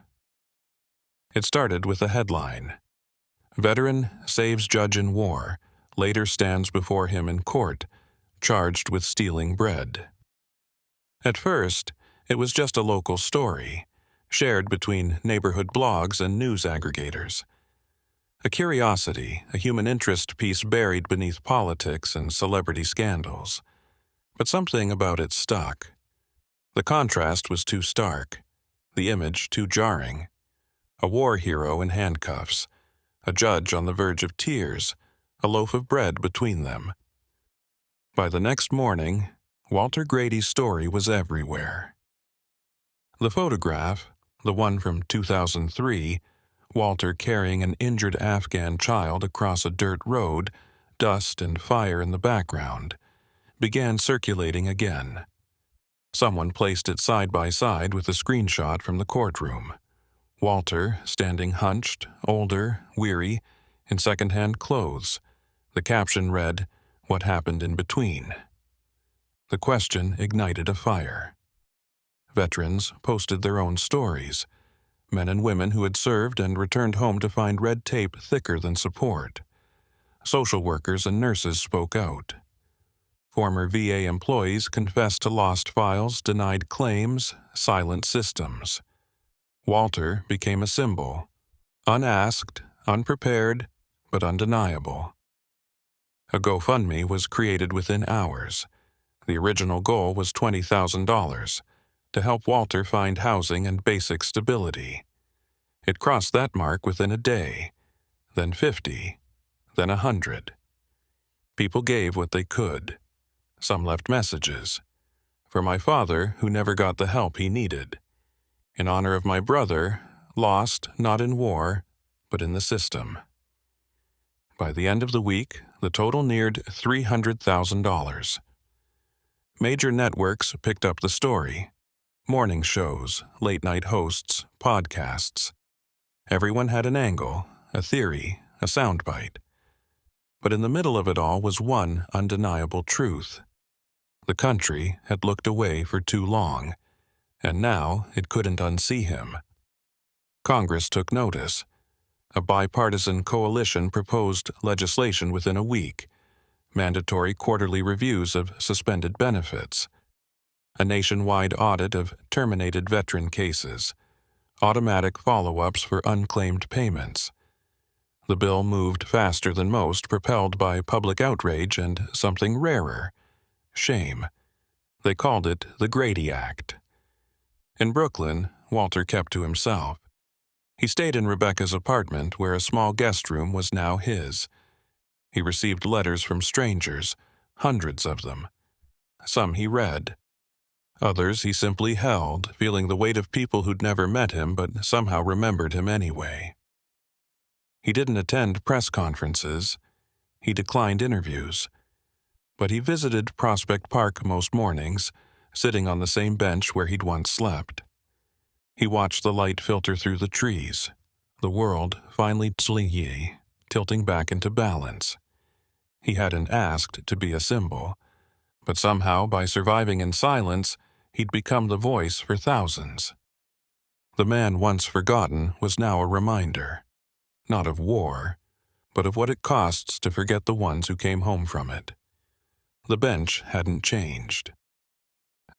It started with a headline. Veteran saves judge in war, later stands before him in court, charged with stealing bread. At first, it was just a local story, shared between neighborhood blogs and news aggregators. A curiosity, a human interest piece buried beneath politics and celebrity scandals. But something about it stuck. The contrast was too stark, the image too jarring. A war hero in handcuffs, a judge on the verge of tears, a loaf of bread between them. By the next morning, Walter Grady's story was everywhere. The photograph, the one from 2003, Walter carrying an injured Afghan child across a dirt road, dust and fire in the background, began circulating again. Someone placed it side by side with a screenshot from the courtroom. Walter, standing hunched, older, weary, in second-hand clothes. The caption read, "What happened in between?" The question ignited a fire. Veterans posted their own stories. Men and women who had served and returned home to find red tape thicker than support. Social workers and nurses spoke out. Former VA employees confessed to lost files, denied claims, silent systems. Walter became a symbol. Unasked, unprepared, but undeniable. A GoFundMe was created within hours. The original goal was $20,000 to help Walter find housing and basic stability. It crossed that mark within a day, then 50, then 100. People gave what they could. Some left messages. For my father, who never got the help he needed. In honor of my brother, lost not in war, but in the system. By the end of the week, the total neared $300,000. Major networks picked up the story. Morning shows, late-night hosts, podcasts. Everyone had an angle, a theory, a soundbite. But in the middle of it all was one undeniable truth. The country had looked away for too long, and now it couldn't unsee him. Congress took notice. A bipartisan coalition proposed legislation within a week, mandatory quarterly reviews of suspended benefits, a nationwide audit of terminated veteran cases, automatic follow-ups for unclaimed payments. The bill moved faster than most, propelled by public outrage and something rarer, shame. They called it the Grady Act. In Brooklyn, Walter kept to himself. He stayed in Rebecca's apartment, where a small guest room was now his. He received letters from strangers, hundreds of them. Some he read. Others he simply held, feeling the weight of people who'd never met him but somehow remembered him anyway. He didn't attend press conferences. He declined interviews. But he visited Prospect Park most mornings, sitting on the same bench where he'd once slept. He watched the light filter through the trees, the world finally tilting back into balance. He hadn't asked to be a symbol, but somehow, by surviving in silence, he'd become the voice for thousands. The man once forgotten was now a reminder, not of war, but of what it costs to forget the ones who came home from it. The bench hadn't changed.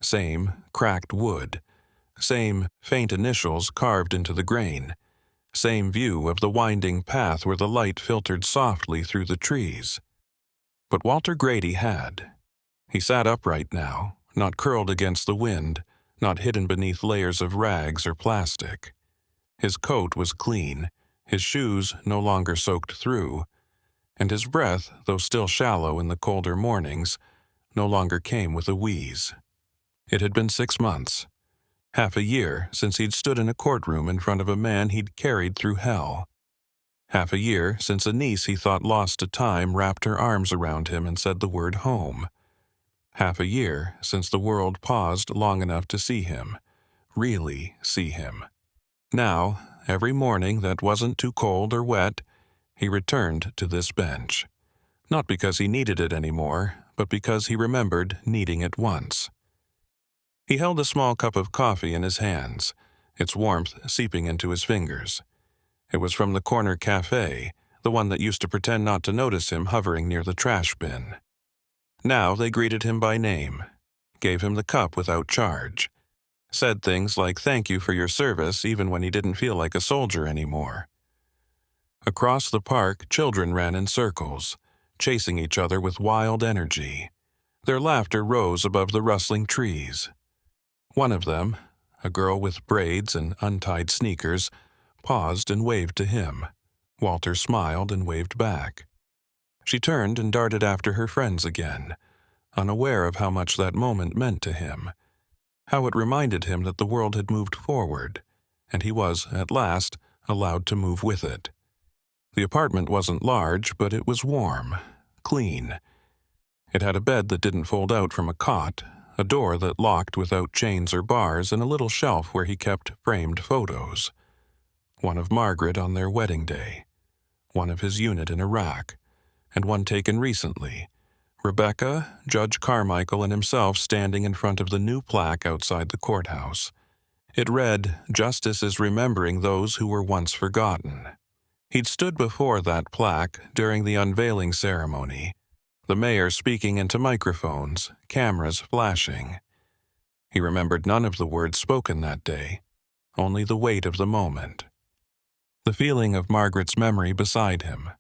Same cracked wood, same faint initials carved into the grain, same view of the winding path where the light filtered softly through the trees. But Walter Grady had. He sat upright now, not curled against the wind, not hidden beneath layers of rags or plastic. His coat was clean, his shoes no longer soaked through, and his breath, though still shallow in the colder mornings, no longer came with a wheeze. It had been 6 months, half a year since he'd stood in a courtroom in front of a man he'd carried through hell. Half a year since a niece he thought lost to time wrapped her arms around him and said the word home. Half a year since the world paused long enough to see him, really see him. Now, every morning that wasn't too cold or wet, he returned to this bench. Not because he needed it anymore, but because he remembered needing it once. He held a small cup of coffee in his hands, its warmth seeping into his fingers. It was from the corner cafe, the one that used to pretend not to notice him hovering near the trash bin. Now they greeted him by name, gave him the cup without charge, said things like thank you for your service even when he didn't feel like a soldier anymore. Across the park, children ran in circles, chasing each other with wild energy. Their laughter rose above the rustling trees. One of them, a girl with braids and untied sneakers, paused and waved to him. Walter smiled and waved back. She turned and darted after her friends again, unaware of how much that moment meant to him, how it reminded him that the world had moved forward, and he was, at last, allowed to move with it. The apartment wasn't large, but it was warm, clean. It had a bed that didn't fold out from a cot, a door that locked without chains or bars, and a little shelf where he kept framed photos. One of Margaret on their wedding day, one of his unit in Iraq, and one taken recently, Rebecca, Judge Carmichael, and himself standing in front of the new plaque outside the courthouse. It read, "Justice is remembering those who were once forgotten." He'd stood before that plaque during the unveiling ceremony, the mayor speaking into microphones, cameras flashing. He remembered none of the words spoken that day, only the weight of the moment. The feeling of Margaret's memory beside him.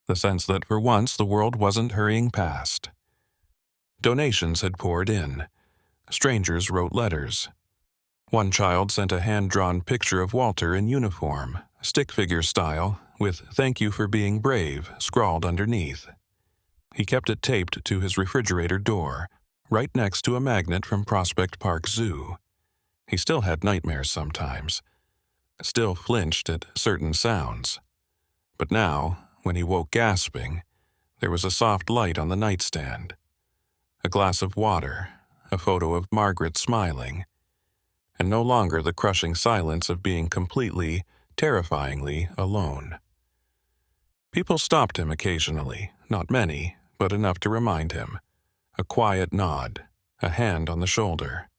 The sense that for once the world wasn't hurrying past. Donations had poured in. Strangers wrote letters. One child sent a hand-drawn picture of Walter in uniform, stick figure style, with "Thank you for being brave" scrawled underneath. He kept it taped to his refrigerator door, right next to a magnet from Prospect Park Zoo. He still had nightmares sometimes, still flinched at certain sounds. But now, when he woke gasping, there was a soft light on the nightstand. A glass of water, a photo of Margaret smiling, and no longer the crushing silence of being completely, terrifyingly alone. People stopped him occasionally, not many, but enough to remind him. A quiet nod, a hand on the shoulder.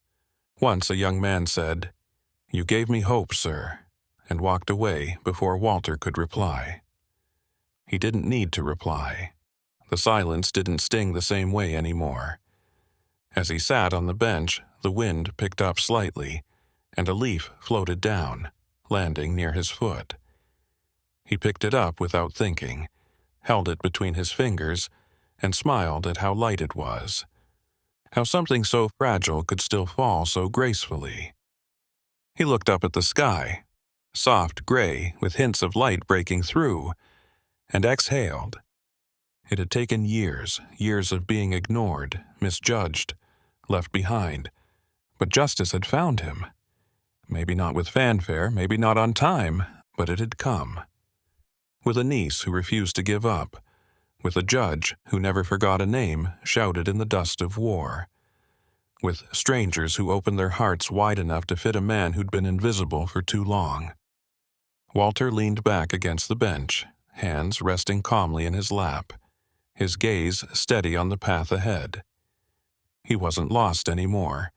Once a young man said, "You gave me hope, sir," and walked away before Walter could reply. He didn't need to reply. The silence didn't sting the same way anymore. As he sat on the bench, the wind picked up slightly, and a leaf floated down, landing near his foot. He picked it up without thinking, held it between his fingers, and smiled at how light it was. How something so fragile could still fall so gracefully. He looked up at the sky, soft gray with hints of light breaking through, and exhaled. It had taken years, years of being ignored, misjudged, left behind, but justice had found him. Maybe not with fanfare, maybe not on time, but it had come. With a niece who refused to give up, with a judge who never forgot a name shouted in the dust of war, with strangers who opened their hearts wide enough to fit a man who'd been invisible for too long. Walter leaned back against the bench, hands resting calmly in his lap, his gaze steady on the path ahead. He wasn't lost anymore,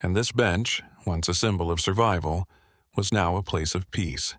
and this bench, once a symbol of survival, was now a place of peace.